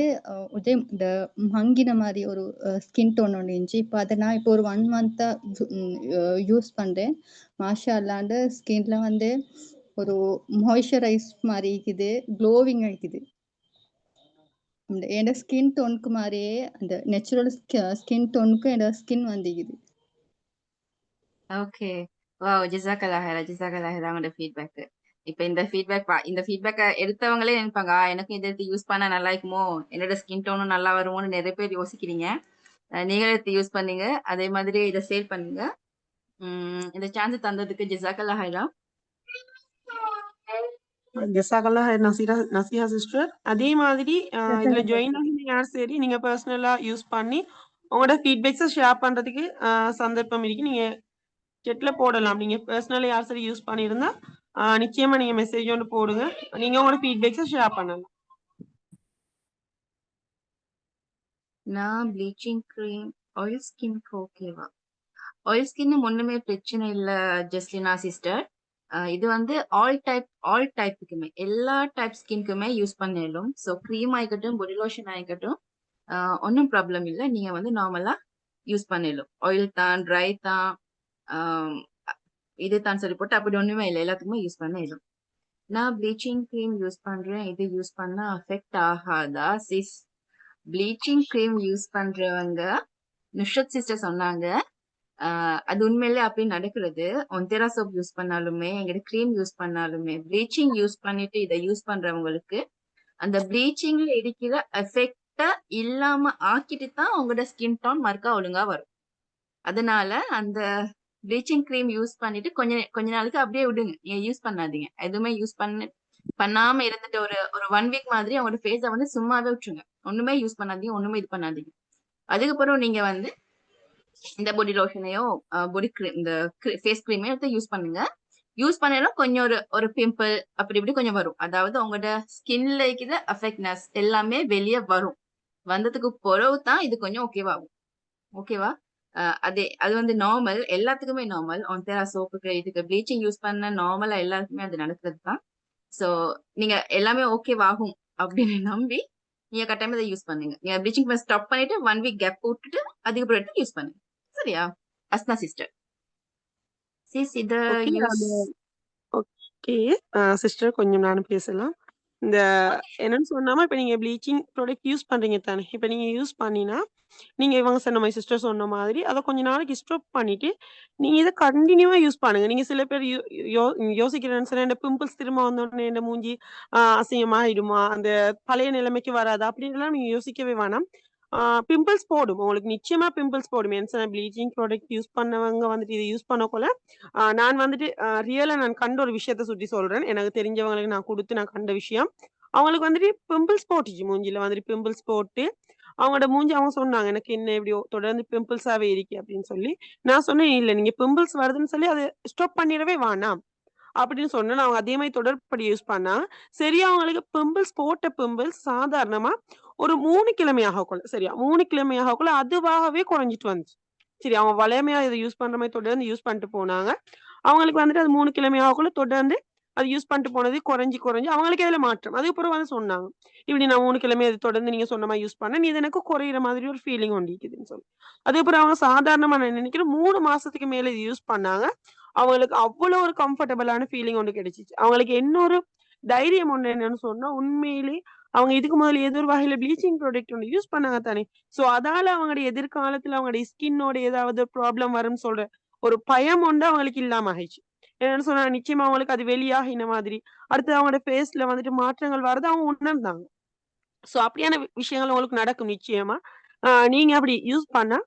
இதே இந்த மங்கின மாதிரி ஒரு ஸ்கின் டோன் ஒன்று இருந்துச்சு. இப்போ அதை நான் இப்போ ஒரு 1 மந்த்தாக யூஸ் பண்ணுறேன். மாஷால்லாண்டு ஸ்கின்ல வந்து ஒரு மாய்ஸ்சரைஸ் மாதிரி இருக்குது, க்ளோவிங் இருக்குது. என்னோட ஸ்கின் டோனுக்கு மாதிரியே அந்த நேச்சுரல் ஸ்கின் டோனுக்கு என்னோட ஸ்கின் வந்துக்குது. ஓகே வாவ் ஜிசாக்கல்லாஹிரா உங்களோட ஃபீட்பேக். இப்ப இந்த ஃபீட்பேக்கை எடுத்தவங்களே நினைப்பாங்க எனக்கும் இதை எடுத்து யூஸ் பண்ண நல்லா இருக்குமோ என்னோட ஸ்கின் டோனும் நல்லா வருமோன்னு நிறைய பேர் யோசிக்கிறீங்க. நீங்களும் எடுத்து யூஸ் பண்ணுங்க அதே மாதிரி இதை சேல் பண்ணுங்க. இந்த சான்ஸ் தந்ததுக்கு ஜிசாக்கல்லாஹிரா. ஜஸாக்கல்லாஹ் நசிஹா சிஸ்டர். அதே மாதிரி இதுல ஜாயின் ஆகி யார் சரி நீங்க பர்சனலா யூஸ் பண்ணி உங்களோட ஃபீட்பேக்ஸை ஷேர் பண்றதுக்கு சந்தர்ப்பம் இருக்கு. நீங்க செட்ல போடலாம். நீங்க பர்சனலா யார் சரி யூஸ் பண்ணியிருந்தா நிச்சயமா நீங்க மெசேஜ் ஒன்று போடுங்க. நீங்க உங்களோட ஃபீட்பேக்ஸை ஷேர் பண்ணலாம். நான் ப்ளீச்சிங் க்ரீம் ஆயில் ஸ்கின்க்கு ஓகேவா? ஆயில் ஸ்கின் ஒண்ணுமே பிரச்சனை இல்ல ஜஸ்லினா சிஸ்டர். இது வந்து ஆல் டைப்புக்குமே எல்லா டைப் ஸ்கின்க்குமே யூஸ் பண்ணிடும். ஸோ க்ரீம் ஆகிக்கட்டும் பாடி லோஷன் ஆகிக்கட்டும் ஒன்றும் ப்ராப்ளம் இல்லை. நீங்க வந்து நார்மலா யூஸ் பண்ணிடும். ஆயில் தான் ட்ரை தான் இது தான் சொல்லி போட்டு அப்படி ஒண்ணுமே இல்லை, எல்லாத்துக்குமே யூஸ் பண்ணிடும். நான் ப்ளீச்சிங் க்ரீம் யூஸ் பண்றேன், இது யூஸ் பண்ணா அஃபெக்ட் ஆகாதா சிஸ்? ப்ளீச்சிங் க்ரீம் யூஸ் பண்றவங்க நுஷத் சிஸ்டர் சொன்னாங்க அது உண்மையிலே அப்படி நடக்கிறது. ஒன்டெரா சோப் யூஸ் பண்ணாலுமே எங்கிட்ட க்ரீம் யூஸ் பண்ணாலுமே ப்ளீச்சிங் யூஸ் பண்ணிட்டு இதை யூஸ் பண்றவங்களுக்கு அந்த ப்ளீச்சிங்ல இருக்கிற எஃபெக்டா இல்லாம ஆக்கிட்டு தான் உங்களோட ஸ்கின் டோன் மறுக்கா ஒழுங்கா வரும். அதனால அந்த ப்ளீச்சிங் க்ரீம் யூஸ் பண்ணிட்டு கொஞ்ச நாளுக்கு அப்படியே விடுங்க, நீங்க யூஸ் பண்ணாதீங்க. எதுவுமே யூஸ் பண்ணாம இருந்துட்டு ஒரு 1 வீக் மாதிரி அவங்களோட ஃபேஸை வந்து சும்மாவே விட்டுருங்க. ஒண்ணுமே யூஸ் பண்ணாதீங்க, ஒண்ணுமே இது பண்ணாதீங்க. அதுக்கப்புறம் நீங்க வந்து இந்த பாடி லோஷனையோ பாடி க்ரீம் இந்த ஃபேஸ் க்ரீமையோ எடுத்து யூஸ் பண்ணுங்க. யூஸ் பண்ணாலும் கொஞ்சம் ஒரு பிம்பிள் அப்படி இப்படி கொஞ்சம் வரும். அதாவது உங்களோட ஸ்கின்ல இருக்கிற அஃபெக்ட்னஸ் எல்லாமே வெளியே வரும். வந்ததுக்கு பிறகு தான் இது கொஞ்சம் ஓகேவாகும். ஓகேவா? அது வந்து நார்மல், எல்லாத்துக்குமே நார்மல். ஒன்டெரா சோப்புக்கு இதுக்கு ப்ளீச்சிங் யூஸ் பண்ண நார்மலா எல்லாருக்குமே அது நடக்கிறது தான். ஸோ நீங்க எல்லாமே ஓகேவாகும் அப்படின்னு நம்பி நீங்க கட்டாயமா இதை யூஸ் பண்ணுங்க. நீங்க ப்ளீச்சிங் ஸ்டாப் பண்ணிட்டு 1 வீக் கேப் போட்டுட்டு அதுக்கப்புறம் எடுத்து யூஸ் பண்ணுங்க. சரியா? அஸ்னா சிஸ்டர் சிஸ் இத யூஸ் ஓகே. சிஸ்டர் கொஞ்சம் நானும் பேசலாம். இந்த என்னன்னு சொன்னாம, இப்ப நீங்க ப்ளீச்சிங் ப்ராடக்ட் யூஸ் பண்றீங்க தானே! இப்ப நீங்க யூஸ் பண்ணினா, நீங்க இவங்க சொன்ன மாரி சிஸ்டர் சொன்ன மாதிரி, அத கொஞ்ச நாளைக்கு ஸ்டாப் பண்ணிட்டு, நீங்க இத கன்டினியூவா யூஸ் பண்ணுங்க. நீங்க சில பேர் யோ யோசிக்கிறேன்னு சொன்னா, இந்த பிம்பிள்ஸ் திரும்ப வந்தோனே இந்த மூஞ்சி அசிங்கமாயிடுமா? அந்த பழைய நிலைமைக்கு வராதா? அப்படின்லாம் நீங்க யோசிக்கவே வேணாம். ஆ பிம்பிள்ஸ் போடும். உங்களுக்கு நிச்சயமா பிம்பிள்ஸ் போடும். ப்ளீச்சிங் ப்ராடக்ட் யூஸ் பண்ணவங்க வந்துட்டு இத யூஸ் பண்ணக்குள்ள, நான் வந்துட்டு ரியலா நான் கண்ட ஒரு விஷயத்த சுட்டி சொல்றேன். எனக்கு தெரிஞ்சவங்களுக்கு நான் குடுத்து நான் கண்ட விஷயம். அவங்களுக்கு வந்துட்டு பிம்பிள்ஸ் போட்டுச்சு. மூஞ்சில வந்துட்டு பிம்பிள்ஸ் போட்டு, அவங்களோட மூஞ்சி அவங்க சொன்னாங்க. "எனக்கு என்ன இப்படி தொடர்ந்து பிம்பிள்ஸாவே இருக்கு" அப்படின்னு சொல்லி. நான் சொன்னேன், "இல்ல நீங்க பிம்பிள்ஸ் வருதுன்னு சொல்லி அத ஸ்டாப் பண்ணிறவே வேணாம்." அப்படின்னு சொன்னேன். அவங்க அதே மாரி தொடர்படி யூஸ் பண்ணாங்க. சரியா அவங்களுக்கு பிம்பிள்ஸ் போட்ட பிம்பிள்ஸ் சாதாரணமா ஒரு 3 கிழமை ஆகக்குள்ள சரியா 3 கிழமை ஆகக்குள்ள அதுவாகவே குறைஞ்சிட்டு வந்துச்சு. சரி அவங்க வழமையா இத யூஸ் பண்ற மாரி தொடர்ந்து யூஸ் பண்ணிட்டு போனாங்க. அவங்களுக்கு வந்துட்டு அது 3 கிழமை ஆகக்குள்ள தொடர்ந்து அது யூஸ் பண்ணிட்டு போனது குறைஞ்சு அவங்களுக்கே அதுல மாற்றம். அதுக்கப்புறம் வந்து சொன்னாங்க. "இப்படி நான் 3 கிழமை அது தொடர்ந்து நீங்க சொன்ன மாரி யூஸ் பண்ணேன். இது எனக்கு குறையிற மாதிரி ஒரு ஃபீலிங் ஒண்டிக்குதுன்னு" சொல்லி. அதுக்கப்புறம் அவங்க சாதாரணமா நான் நினைக்கிறேன் 3 மாசத்துக்கு மேல இது யூஸ் பண்ணாங்க. அவங்களுக்கு அவ்வளோ ஒரு கம்ஃபர்டபுளான ஃபீலிங் ஒண்ணு கிடைச்சுச்சு. அவங்களுக்கு இன்னொரு தைரியம் ஒண்ணு என்னன்னு சொன்னா, உண்மையிலே அவங்க இதுக்கு முதல்ல ஏதோ ஒரு வகையில ப்ளீச்சிங் ப்ராடக்ட் ஒண்ணு யூஸ் பண்ணாங்க தானே! ஸோ, அதால அவங்களுடைய எதிர்காலத்துல அவங்களுடைய ஸ்கின்னோட ஏதாவது ப்ராப்ளம் வரும்ன்னு சொல்ற ஒரு பயம் ஒண்ணு அவங்களுக்கு இல்லாம ஆயிடுச்சு. என்னன்னு சொன்னா, நிச்சயமா அவங்களுக்கு அது வெளியாகின மாதிரி, அடுத்து அவங்களோட ஃபேஸ்ல வந்துட்டு மாற்றங்கள் வரத அவங்க உணர்ந்தாங்க. ஸோ, அப்படியான விஷயங்கள் உங்களுக்கு நடக்கும் நிச்சயமா. நீங்க அப்படி யூஸ் பண்ணா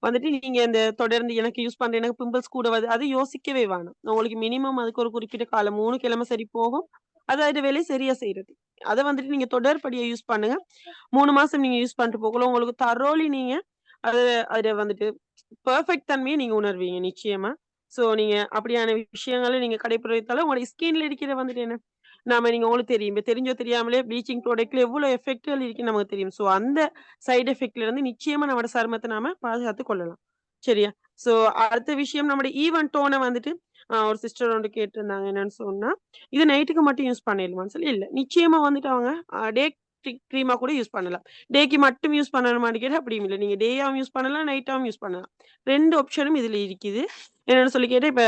வந்துட்டு நீங்க இந்த தொடர்ந்து எனக்கு யூஸ் பண்றேன், எனக்கு பிம்பிள்ஸ் கூட வருது. அது யோசிக்கவே வேணாம். உங்களுக்கு மினிமம் அதுக்கு ஒரு குறிப்பிட்ட காலம் 3 கிழமை சரி போகும். அது அது வேலைய சரியா செய்றது. அத வந்துட்டு நீங்க தொடர்படியா யூஸ் பண்ணுங்க. 3 மாசம் நீங்க யூஸ் பண்ணிட்டு போகக்குள்ள உங்களுக்கு தரோலி நீங்க அத அத வந்துட்டு பெர்ஃபெக்ட் தன்மைய நீங்க உணர்வீங்க நிச்சயமா. ஸோ நீங்க அப்படியான விஷயங்கள நீங்க கடைப்பிடித்தாலும் உங்களுடைய ஸ்கின்ல இருக்கிற வந்துட்டு என்ன நீங்க உங்களுக்கு தெரியும். இப்ப தெரிஞ்சோ தெரியாமலே ப்ளீச்சிங் ப்ராடக்ட்ல எவ்வளோ எஃபெக்ட்கள் இருக்குன்னு நமக்கு தெரியும். ஸோ அந்த சைட் எஃபெக்ட்ல இருந்து நிச்சயமா நம்மோட சருமத்த நாம பாதுகாத்துக் கொள்ளலாம். சரியா? ஸோ அடுத்த விஷயம் நம்முடைய ஈவன் டோன வந்துட்டு ஒரு சிஸ்டர் வந்து கேட்டிருந்தாங்க என்னன்னு சொன்னா, இது நைட்டுக்கு மட்டும் யூஸ் பண்ணிடலாமான்னு சொல்லி, இல்ல. நிச்சயமா வந்துட்டு அவங்க டே கிரீமா கூட யூஸ் பண்ணலாம். டேக்கு மட்டும் யூஸ் பண்ணணுமான்னு கேட்டா அப்படியும் இல்ல. நீங்க டேயாவும் யூஸ் பண்ணலாம், நைட்டாவும் யூஸ் பண்ணலாம். 2 ஆப்ஷனும் இதுல இருக்குது. என்னன்னு சொல்லி கேட்டா, இப்ப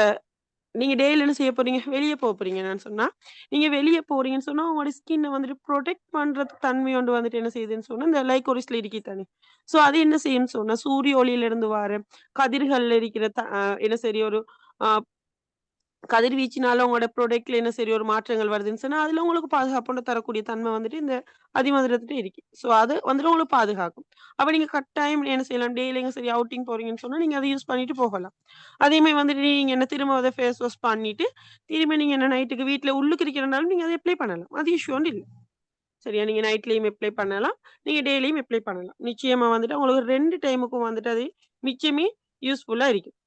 நீங்க டேல என்ன செய்ய போறீங்க? வெளிய போறீங்க என்னன்னு சொன்னா, நீங்க வெளிய போறீங்கன்னு சொன்னா, உங்களோட ஸ்கின்ன வந்துட்டு புரொடெக்ட் பண்றது தன்மை ஒன்று வந்துட்டு என்ன செய்யுதுன்னு சொன்னா, இந்த லைகோரிஸ்ல இருக்கி தானே. ஸோ அது என்ன செய்யும்ன்னு சொன்னா, சூரிய ஒளியில இருந்து வர கதிர்கள்ல இருக்கிற என்ன சரி ஒரு அ கதிர்வீச்சினால உங்களோட ப்ராடக்ட்ல என்ன சரி ஒரு மாற்றங்கள் வருதுன்னு சொன்னா, அதுல உங்களுக்கு பாதுகாப்புன்னு தரக்கூடிய தன்மை வந்துட்டு இந்த அதிமதுரத்திட்ட இருக்கு. ஸோ அது வந்துட்டு உங்களுக்கு பாதுகாக்கும். அப்ப நீங்க கட்டாயம் என்ன செய்யலாம், டெய்லி எங்க சரி அவுட்டிங் போறீங்கன்னு சொன்னா, நீங்க அத யூஸ் பண்ணிட்டு போகலாம். அதே மாரி வந்துட்டு நீங்க என்ன திரும்ப அத ஃபேஸ் வாஷ் பண்ணிட்டு, திரும்ப நீங்க என்ன நைட்டுக்கு வீட்ல உள்ளுக்கு இருக்கிறனாலும் நீங்க அத அப்ளை பண்ணலாம். அது இஷ்யூ ஒண்ணும் இல்ல. சரியா? நீங்க நைட்லயும் அப்ளை பண்ணலாம். நீங்க டேலயும் அப்ளை பண்ணலாம். நிச்சயமா வந்துட்டு உங்களுக்கு 2 டைமுக்கும் வந்துட்டு அது மிச்சமே யூஸ்ஃபுல்லா இருக்கும்.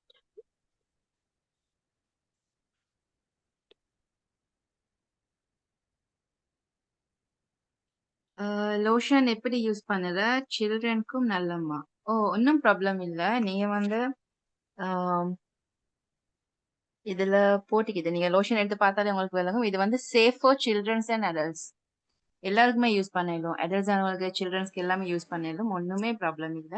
லோஷன் எப்படி யூஸ் பண்ணல? சில்ட்ரனுக்கும் நல்லம்மா. ஓ! ஒண்ணும் ப்ராப்ளம் இல்ல. நீங்க வந்து ஆ இதுல போட்டிக்குது. நீங்க லோஷன் எடுத்து பார்த்தாலே உங்களுக்கு விளங்கும். இது வந்து safe for childrens and adults. எல்லாருக்குமே யூஸ் பண்ணிடலாம். அடல்ட்ஸ் ஆனவங்களுக்கு, சில்ட்ரன்ஸ்க்கு எல்லாமே யூஸ் பண்ணிடலாம். ஒண்ணுமே ப்ராப்ளம் இல்ல.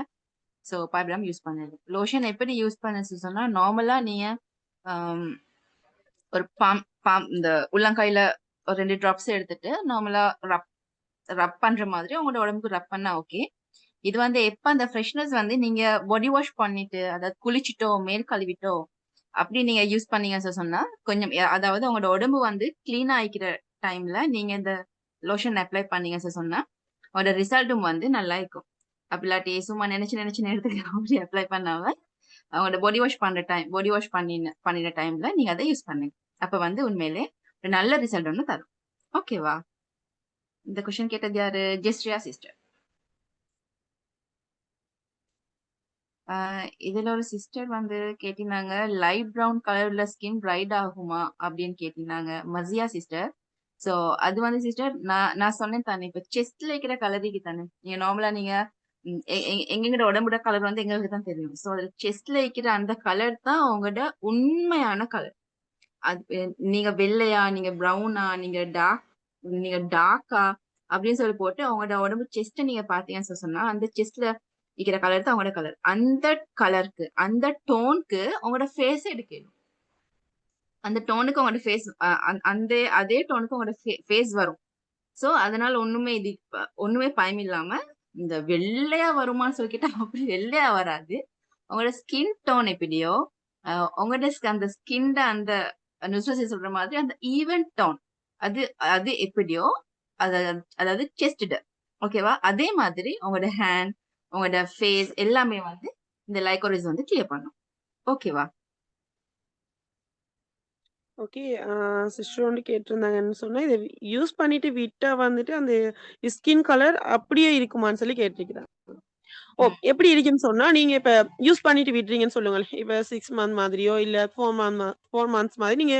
ஸோ பயப்படாம யூஸ் பண்ணிடலாம். லோஷன் எப்படி யூஸ் பண்ண சொன்னா, நார்மலா நீங்க ஆம், ஒரு பாம் இந்த உள்ளங்கையில ஒரு 2 ட்ராப்ஸ் எடுத்துட்டு நார்மலா ரப் ரப் பண்ற மாதிரி உங்களோட உடம்புக்கு ரப் பண்ணா ஓகே. இது வந்து எப்ப அந்த ஃப்ரெஷ்னஸ் வந்து நீங்க பாடி வாஷ் பண்ணிட்டு, அதாவது குளிச்சுட்டோ, மேல் கழுவிட்டோ, அப்படி நீங்க யூஸ் பண்ணீங்க சொன்னா, கொஞ்சம் அதாவது உங்களோட உடம்பு வந்து கிளீன் ஆயிக்கிற டைம்ல நீங்க இந்த லோஷன் அப்ளை பண்ணீங்க சொன்னா, உங்களோட ரிசல்ட்டும் வந்து நல்லா இருக்கும். அப்படி இல்லாட்டி சும்மா நினைச்சு நேரத்துக்கு அப்படி அப்ளை பண்ணாம, அவங்களோட பாடி வாஷ் பண்ணின டைம்ல நீங்க அதை யூஸ் பண்ணுங்க. அப்ப வந்து உண்மையிலே ஒரு நல்ல ரிசல்ட் ஒண்ணு தரும். ஓகேவா? இந்த கொஸ்டின் கேட்டது யாரு? ஜெஸ்ரியா சிஸ்டர். இதுல ஒரு சிஸ்டர் வந்து கேட்டிருந்தாங்க, லைட் பிரவுன் கலர் உள்ள ஸ்கின் பிரைட் ஆகுமா அப்படின்னு கேட்டிருந்தாங்க. மசியா சிஸ்டர். சோ அது வந்து சிஸ்டர் நான் சொன்னேன் தானே, இப்ப செஸ்ட்ல இருக்கிற கலருக்கு தானே நீங்க நார்மலா நீங்க எங்கெங்கட உடம்போட கலர் வந்து எங்களுக்கு தான் தெரியும். சோ அதுல செஸ்ட்ல இருக்கிற அந்த கலர் தான் உங்களோட உண்மையான கலர். அது நீங்க வெள்ளையா, நீங்க ப்ரௌனா, நீங்க டார்க்கா அப்படின்னு சொல்லி போட்டு அவங்களோட உடம்பு செஸ்ட் நீங்க பாத்தீங்கன்னு சொன்னா, அந்த செஸ்ட்ல இருக்கிற கலர் தான் அவங்களோட கலர். அந்த கலருக்கு, அந்த டோனுக்கு உங்களோட ஃபேஸ் எடுக்கணும். அந்த டோனுக்கு உங்களோட ஃபேஸ் அந்த அதே டோனுக்கு உங்களோட ஃபேஸ் வரும். சோ அதனால ஒண்ணுமே பயம் இல்லாம இந்த வெள்ளையா வருமான்னு சொல்லி கேட்டா அப்படி வெள்ளையா வராது. உங்களோட ஸ்கின் டோன் எப்படியோ உங்களோட அந்த ஸ்கின் அந்த நுஸ்ரசி சொல்ற மாதிரி அந்த ஈவன் டோன் அது அது எப்படியோ அதாவது செஸ்ட் ஓகேவா, அதே மாதிரி உங்களோட ஹேண்ட் உங்களோட ஃபேஸ் எல்லாமே வந்து இந்த லைக்கோரைஸ் வந்து கிளியர் பண்ணும். ஓகேவா? ஓகே. சிஸ்டர் வந்து கேட்டிருந்தாங்கன்னு சொன்னா, இத யூஸ் பண்ணிட்டு விட்டா வந்துட்டு அந்த ஸ்கின் கலர் அப்படியே இருக்குமான்னு சொல்லி கேட்டிருக்கிறாங்க. எப்படி இருக்குன்னு சொன்னா, நீங்க இப்ப யூஸ் பண்ணிட்டு விடுறீங்கன்னு சொல்லுங்களேன். இப்ப 6 மந்த் மாதிரியோ, இல்ல 4 மந்த்ஸ் மாதிரி நீங்க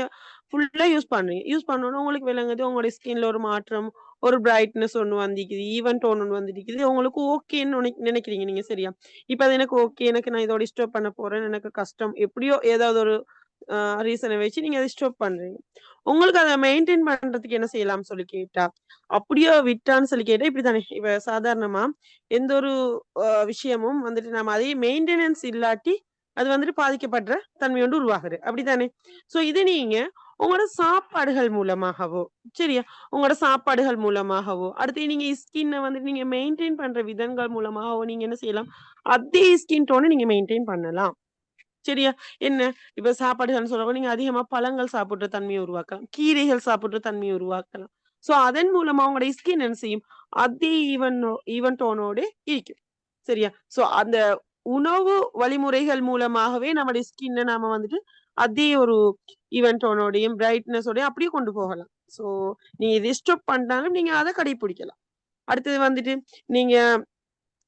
ஃபுல்லா யூஸ் பண்றீங்க. யூஸ் பண்ணோனே உங்களுக்கு விளங்குது, உங்களுடைய ஸ்கின்ல ஒரு மாற்றம், ஒரு பிரைட்னஸ் ஒண்ணு வந்திக்குது, ஈவன் டோன் ஒண்ணு வந்துருக்குது. உங்களுக்கு ஓகேன்னு நினைக்கிறீங்க நீங்க சரியா? இப்ப அது எனக்கு ஓகே, எனக்கு நான் இதோட ஸ்டாப் பண்ண போறேன், எனக்கு கஷ்டம். எப்படியோ ஏதாவது ஒரு ரீசன வச்சு நீங்க அத ஸ்டாப் பண்றீங்க. உங்களுக்கு அத மெயின்டெயின் பண்றதுக்கு என்ன செய்யலாம்னு சொல்லி கேட்டா, அப்படியே விட்டான்னு சொல்லி கேட்டா இப்படித்தானே. இப்ப சாதாரணமா எந்த ஒரு விஷயமும் வந்துட்டு நம்ம அதே மெயின்டெனன்ஸ் இல்லாட்டி அது வந்துட்டு பாதிக்கப்படுற தன்மை வந்து உருவாகுது. அப்படித்தானே? சோ இது நீங்க உங்களோட சாப்பாடுகள் மூலமாகவோ, சரியா? உங்களோட சாப்பாடுகள் மூலமாகவோ, அடுத்து நீங்க ஸ்கின்ன வந்துட்டு நீங்க மெயின்டெயின் பண்ற விதங்கள் மூலமாகவோ நீங்க என்ன செய்யலாம்? அதே ஸ்கின் டோன நீங்க மெயின்டெயின் பண்ணலாம். சரியா? என்ன? இப்ப சாப்பாடுகள்னு சொல்றப்போ நீங்க அதிகமா பழங்கள் சாப்பிடுற தன்மையை உருவாக்கலாம். கீரைகள் சாப்பிடுற தன்மையை உருவாக்கலாம். சோ அதன் மூலமா உங்களுடைய ஸ்கின் என்ன செய்யும்? அதே ஈவன் டோனோட இருக்கும். சரியா? சோ அந்த உணவு வழிமுறைகள் மூலமாகவே நம்முடைய ஸ்கின்ன நாம வந்துட்டு அதே ஒரு ஈவன் டோனோடையும், பிரைட்னஸோடையும் அப்படியே கொண்டு போகலாம். சோ நீங்க இத ஸ்டாப் பண்ணாலும் நீங்க அத கடைபிடிக்கலாம். அடுத்தது வந்துட்டு நீங்க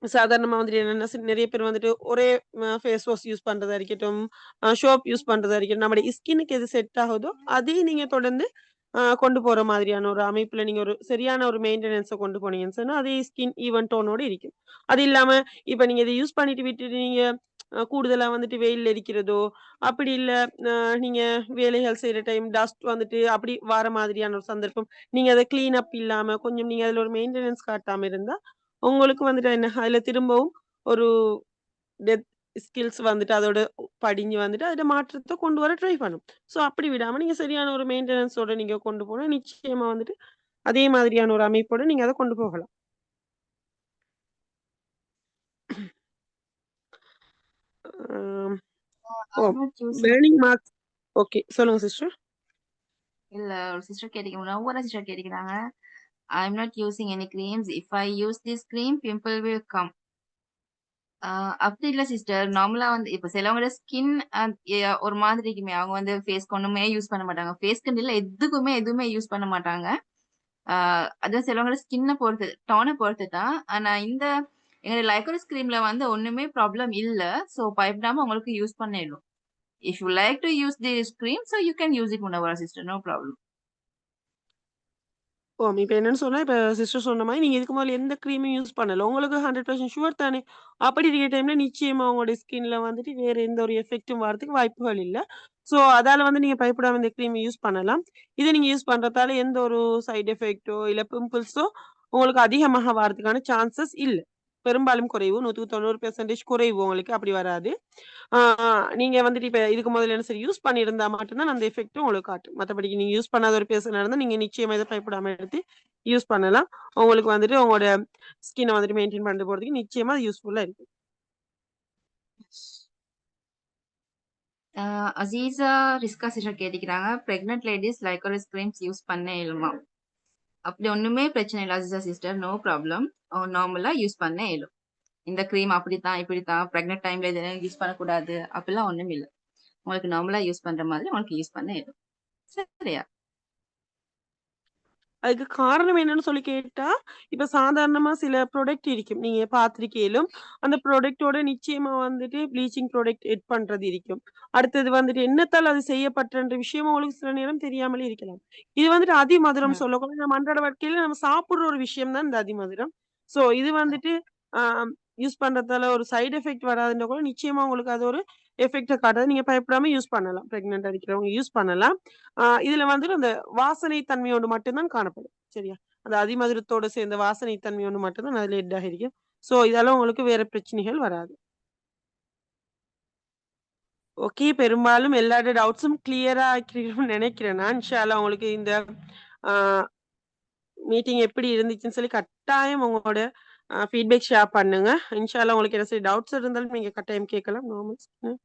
சாதாரணமா வந்துட்டு என்னன்னா, நெறைய பேர் வந்துட்டு ஒரே ஃபேஸ் வாஷ் யூஸ் பண்றதா இருக்கட்டும், சோப் யூஸ் பண்றதா இருக்கட்டும், நம்முடைய ஸ்கின்னுக்கு எது செட் ஆகுதோ, அதையும் நீங்க தொடர்ந்து கொண்டு போற மாதிரியான ஒரு அமைப்புல நீங்க ஒரு சரியான ஒரு மெயின்டெனன்ஸ கொண்டு போனீங்கன்னு சொன்னா, அதே ஸ்கின் ஈவன் டோனோட இருக்கும். அது இல்லாம, இப்ப நீங்க இத யூஸ் பண்ணிட்டு விட்டுட்டு நீங்க கூடுதலா வந்துட்டு வெயில்ல இருக்கிறதோ, அப்படி இல்ல அ நீங்க வேலைகள் செய்ற டைம் டஸ்ட் வந்துட்டு அப்படி வார மாதிரியான ஒரு சந்தர்ப்பம். நீங்க அத கிளீன் அப் இல்லாம, கொஞ்சம் நீங்க அதுல ஒரு மெயின்டெனன்ஸ் காட்டாம இருந்தா, உங்களுக்கு வந்துட்டு என்ன, அதுல திரும்பவும் ஒரு டெத் ஸ்கில்ஸ் வந்துட்டு அதோட படிஞ்சு வந்துட்டு அதுல மாற்றத்த கொண்டு வர ட்ரை பண்ணும். சோ அப்படி விடாம நீங்க சரியான ஒரு மெயின்டெனன்ஸோட நீங்க கொண்டு போனா, நிச்சயமா வந்துட்டு அதே மாதிரியான ஒரு அமைப்போட நீங்க அத கொண்டு போகலாம். ஆம். ஓ! I'm not using burning marks. Okay. சொல்லுங்க சிஸ்டர். இல்ல ஒரு சிஸ்டர் கேட்டீங்க, ஒவ்வொரு சிஸ்டர் கேட்டுக்கிறாங்க. I'm not using any creams. If I use this cream, pimple will come. அப்படி இல்ல சிஸ்டர். நார்மலா வந்து இப்ப சிலவங்களோட ஸ்கின் ஒரு மாதிரி இருக்குமே. அவங்க வந்து ஃபேஸ்க்கு ஒண்ணுமே யூஸ் பண்ண மாட்டாங்க. ஃபேஸ்க்குன்னு இல்ல, எதுவுமே யூஸ் பண்ண மாட்டாங்க. அதான் சிலவங்களோட ஸ்கின்ன பொறுத்து, டோன பொறுத்து தான். ஆனா எங்க லைக்கோரிஸ் கிரீம்ல வந்து ஒண்ணுமே ப்ராப்ளம் இல்ல. சோ பயப்படாம உங்களுக்கு யூஸ் பண்ண இயலும். If you like to use this cream, so you can use it whenever, sister. No problem. ஓ! இப்ப என்னன்னு சொன்னா, இப்ப சிஸ்டர் சொன்ன மாரி நீங்க இதுக்கு முதல்ல எந்த கிரீமும் யூஸ் பண்ணல. உங்களுக்கு 100% ஷூர் தானே? அப்படி இருக்கிற டைம்ல நிச்சயமா உங்களுடைய ஸ்கின்ல வந்துட்டு வேற எந்த ஒரு எஃபெக்ட்டும் வரதுக்கு வாய்ப்புகள் இல்ல. சோ அதால வந்து நீங்க பயப்படாம இந்த கிரீம் யூஸ் பண்ணலாம். இத நீங்க யூஸ் பண்றதால எந்த ஒரு சைட் எஃபெக்ட்டோ, இல்ல பிம்பிள்ஸோ உங்களுக்கு அதிகமாக வரதுக்கான சான்சஸ் இல்ல. பெரும்பாலும் குறைவு. 100க்கு 90% குறைவு உங்களுக்கு. அப்படி வராது. ஆ, ஆ. நீங்க வந்துட்டு இப்ப இதுக்கு முதல்ல என்ன சரி யூஸ் பண்ணியிருந்தா மட்டும் தான் அந்த எஃபெக்ட் உங்களுக்கு காட்டும். மத்தபடி நீங்க யூஸ் பண்ணாத ஒரு பெர்சனா இருந்தா நீங்க நிச்சயமா இத பயப்படாம எடுத்து யூஸ் பண்ணலாம். உங்களுக்கு வந்துட்டு உங்களோட ஸ்கின்ன வந்துட்டு மெயின்டெயின் பண்ணிட்டு போறதுக்கு நிச்சயமா யூஸ்ஃபுல்லா இருக்கும். அசீசா ரிஸ்கா சிஸ்டர் கேட்டுக்கிறாங்க. Pregnant ladies liquorice creams use பண்ண இயலுமா? அப்படி ஒண்ணுமே பிரச்சனை இல்ல அசீசா சிஸ்டர். No problem. நார்மலா யூஸ் பண்ண இயலும். இந்த கிரீம் அப்படித்தான் இப்படித்தான் பிரெக்னன்ட் டைம்ல இதை யூஸ் பண்ணக்கூடாது அப்படிலாம் ஒண்ணும் இல்ல. உங்களுக்கு நார்மலா யூஸ் பண்ற மாதிரி உங்களுக்கு யூஸ் பண்ண இயலும். சரியா? அதுக்கு காரணம் என்னன்னு சொல்லி கேட்டா, இப்ப சாதாரணமா சில ப்ராடக்ட் இருக்கும். நீங்க பார்த்திருக்கேலும், அந்த ப்ராடக்ட்டோட நிச்சயமா வந்துட்டு ப்ளீச்சிங் ப்ராடக்ட் எட் பண்றது இருக்கும். அடுத்தது வந்துட்டு என்னத்தால் அது செய்யப்பட்டன்ற விஷயம் உங்களுக்கு சில நேரம் தெரியாமலே இருக்கலாம். இது வந்துட்டு அதிமதுரம் ம். சொல்லக்கூடாது. நம்ம அன்றாட வாழ்க்கையில நம்ம சாப்பிடுற ஒரு விஷயம் தான் இந்த அதிமதுரம். சோ இது வந்துட்டு ஆ யூஸ் பண்றதால ஒரு சைட் எஃபெக்ட் வராதுன்னா கூட நிச்சயமா உங்களுக்கு அது ஒரு எஃபெக்ட்ட காட்டாது. நீங்க பயப்படாம யூஸ் பண்ணலாம். பிரெக்னன்ட்டா இருக்கிறவங்க யூஸ் பண்ணலாம். இதுல வந்துட்டு அந்த வாசனை தன்மையோடு மட்டும் தான் காணப்படும். சரியா? அந்த அதிமதுரத்தோட சேர்ந்த வாசனை தன்மையோடு மட்டும் தான் அதுல எட் ஆகியிருக்கும். சோ இதால உங்களுக்கு வேற பிரச்சனைகள் வராது. ஓகே. பெரும்பாலும் எல்லாரோட டவுட்ஸும் கிளியரா ஆக்கிருக்கும்னு நினைக்கிறேன் நான். இன்ஷா அல்லாஹ் உங்களுக்கு இந்த ஆ மீட்டிங் எப்படி இருந்துச்சுன்னு சொல்லி கட்டாயம் உங்களோட ஃபீட்பேக் ஷேர் பண்ணுங்க. இன்ஷா அல்லாஹ் உங்களுக்கு என்ன சரி டவுட்ஸ் இருந்தாலும் நீங்க கட்டாயம் கேட்கலாம். நார்மல் ஸ்கின்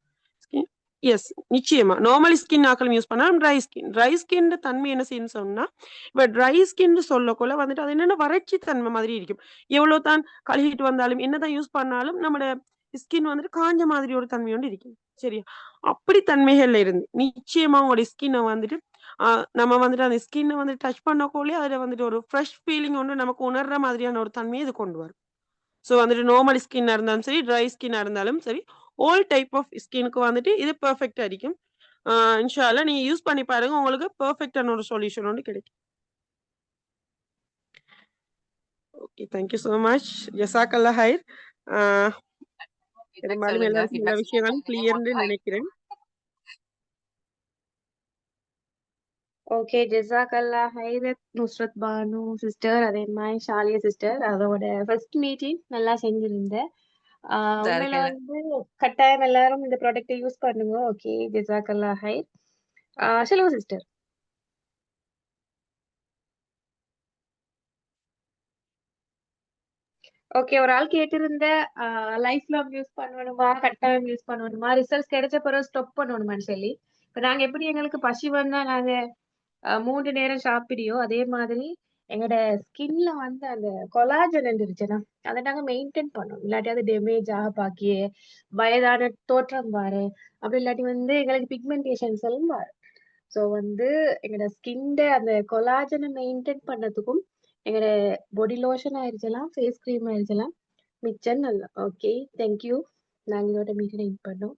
எஸ் நிச்சயமா. நார்மல் ஸ்கின் ஆக்களும் யூஸ் பண்ணலாம். Dry skin. ட்ரை ஸ்கின் தன்மை என்ன செய்யும்னு சொன்னா, இப்ப ட்ரை ஸ்கின்னு சொல்லக்குள்ள வந்துட்டு அது என்னன்னா வறட்சி தன்மை மாதிரி இருக்கும். எவ்வளோ தான் கழுவிட்டு வந்தாலும், என்னதான் யூஸ் பண்ணாலும் நம்மோட ஸ்கின் வந்துட்டு காஞ்ச மாதிரி ஒரு தன்மையோடு இருக்கும். சரியா? அப்படி தன்மைகள்ல இருந்து நிச்சயமா உங்களுடைய ஸ்கின்ன வந்துட்டு ஆ நம்ம வந்துட்டு அந்த ஸ்கின்ன வந்து டச் பண்ணக்குள்ளயே அதுல வந்துட்டு ஒரு ஃப்ரெஷ் ஃபீலிங் ஒண்ணு நமக்கு உணர்ற மாதிரியான ஒரு தன்மைய இது கொண்டு வரும். ஸோ வந்துட்டு நார்மல் ஸ்கின்னா இருந்தாலும் சரி, ட்ரை ஸ்கின்னா இருந்தாலும் சரி, ஆல் டைப் ஆஃப் ஸ்கின்னுக்கு வந்துட்டு இது பெர்ஃபெக்ட்டா இருக்கும். ஆ இன்ஷா அல்லாஹ் நீங்க யூஸ் பண்ணி பாருங்க. உங்களுக்கு பெர்ஃபெக்ட்டான ஒரு சொல்யூஷன் ஒண்ணு கிடைக்கும். Okay. Thank you so much. ஜஸாக்கல்லாஹ் ஹைர். ஆ ஃபீட்பேக் பெரும்பாலும் சொல்லுங்க. எல்லாருக்கும் எல்லா ஃபீட்பேக் சொன்னா விஷயங்களும் கண்டினியூ கிளியர்ன்னு பண்ணுவேன். நினைக்கிறேன். ஓகே. ஜஸாக்கல்லா ஹைரத் நுஸ்ரத் பானு சிஸ்டர், அதே மாதிரி ஷாலியா சிஸ்டர். அதோட ஃபர்ஸ்ட் மீட்டிங் நல்லா செஞ்சிருந்தேன். உண்மையில இருக்கேன். வந்து கட்டாயம் எல்லாரும் இந்த ப்ராடக்ட்டை யூஸ் பண்ணுங்க. ஓகே. ஜஸாக்கல்லா ஹைர். சொல்லுங்க சிஸ்டர். ஓகே. ஒரு ஆள் கேட்டிருந்த லைஃப் லாங் யூஸ் பண்ணணுமா, கட்டாயம் யூஸ் பண்ணணுமா, ரிசல்ட்ஸ் கிடைச்ச பிறகு ஸ்டாப் பண்ணணுமான்னு சொல்லி. இப்ப நாங்க எப்படி எங்களுக்கு பசி வந்தா நாங்க 3 நேரம் சாப்பிடுறியோ, அதே மாதிரி எங்களோட ஸ்கின்ல வந்து அந்த கொலாஜன் இருந்துச்சுன்னா, அதை நாங்க மெயின்டைன் பண்ணணும். இல்லாட்டி அது டேமேஜ் ஆக பாக்கியே, வயதான தோற்றம் பாரு, அப்படி இல்லாட்டி வந்து எங்களுக்கு பிக்மெண்டேஷன்ஸ் எல்லாம் பாரு. ஸோ வந்து எங்களோட ஸ்கின்ட அந்த கொலாஜனை மெயின்டைன் பண்ணதுக்கும் எங்களோட பாடி லோஷன் ஆயிருச்சலாம், ஃபேஸ் கிரீம் ஆயிருச்சலாம் மிச்சம் நல்லா. ஓகே. தேங்க்யூ. நாங்க இதோட மீட்டிங் பண்ணோம்.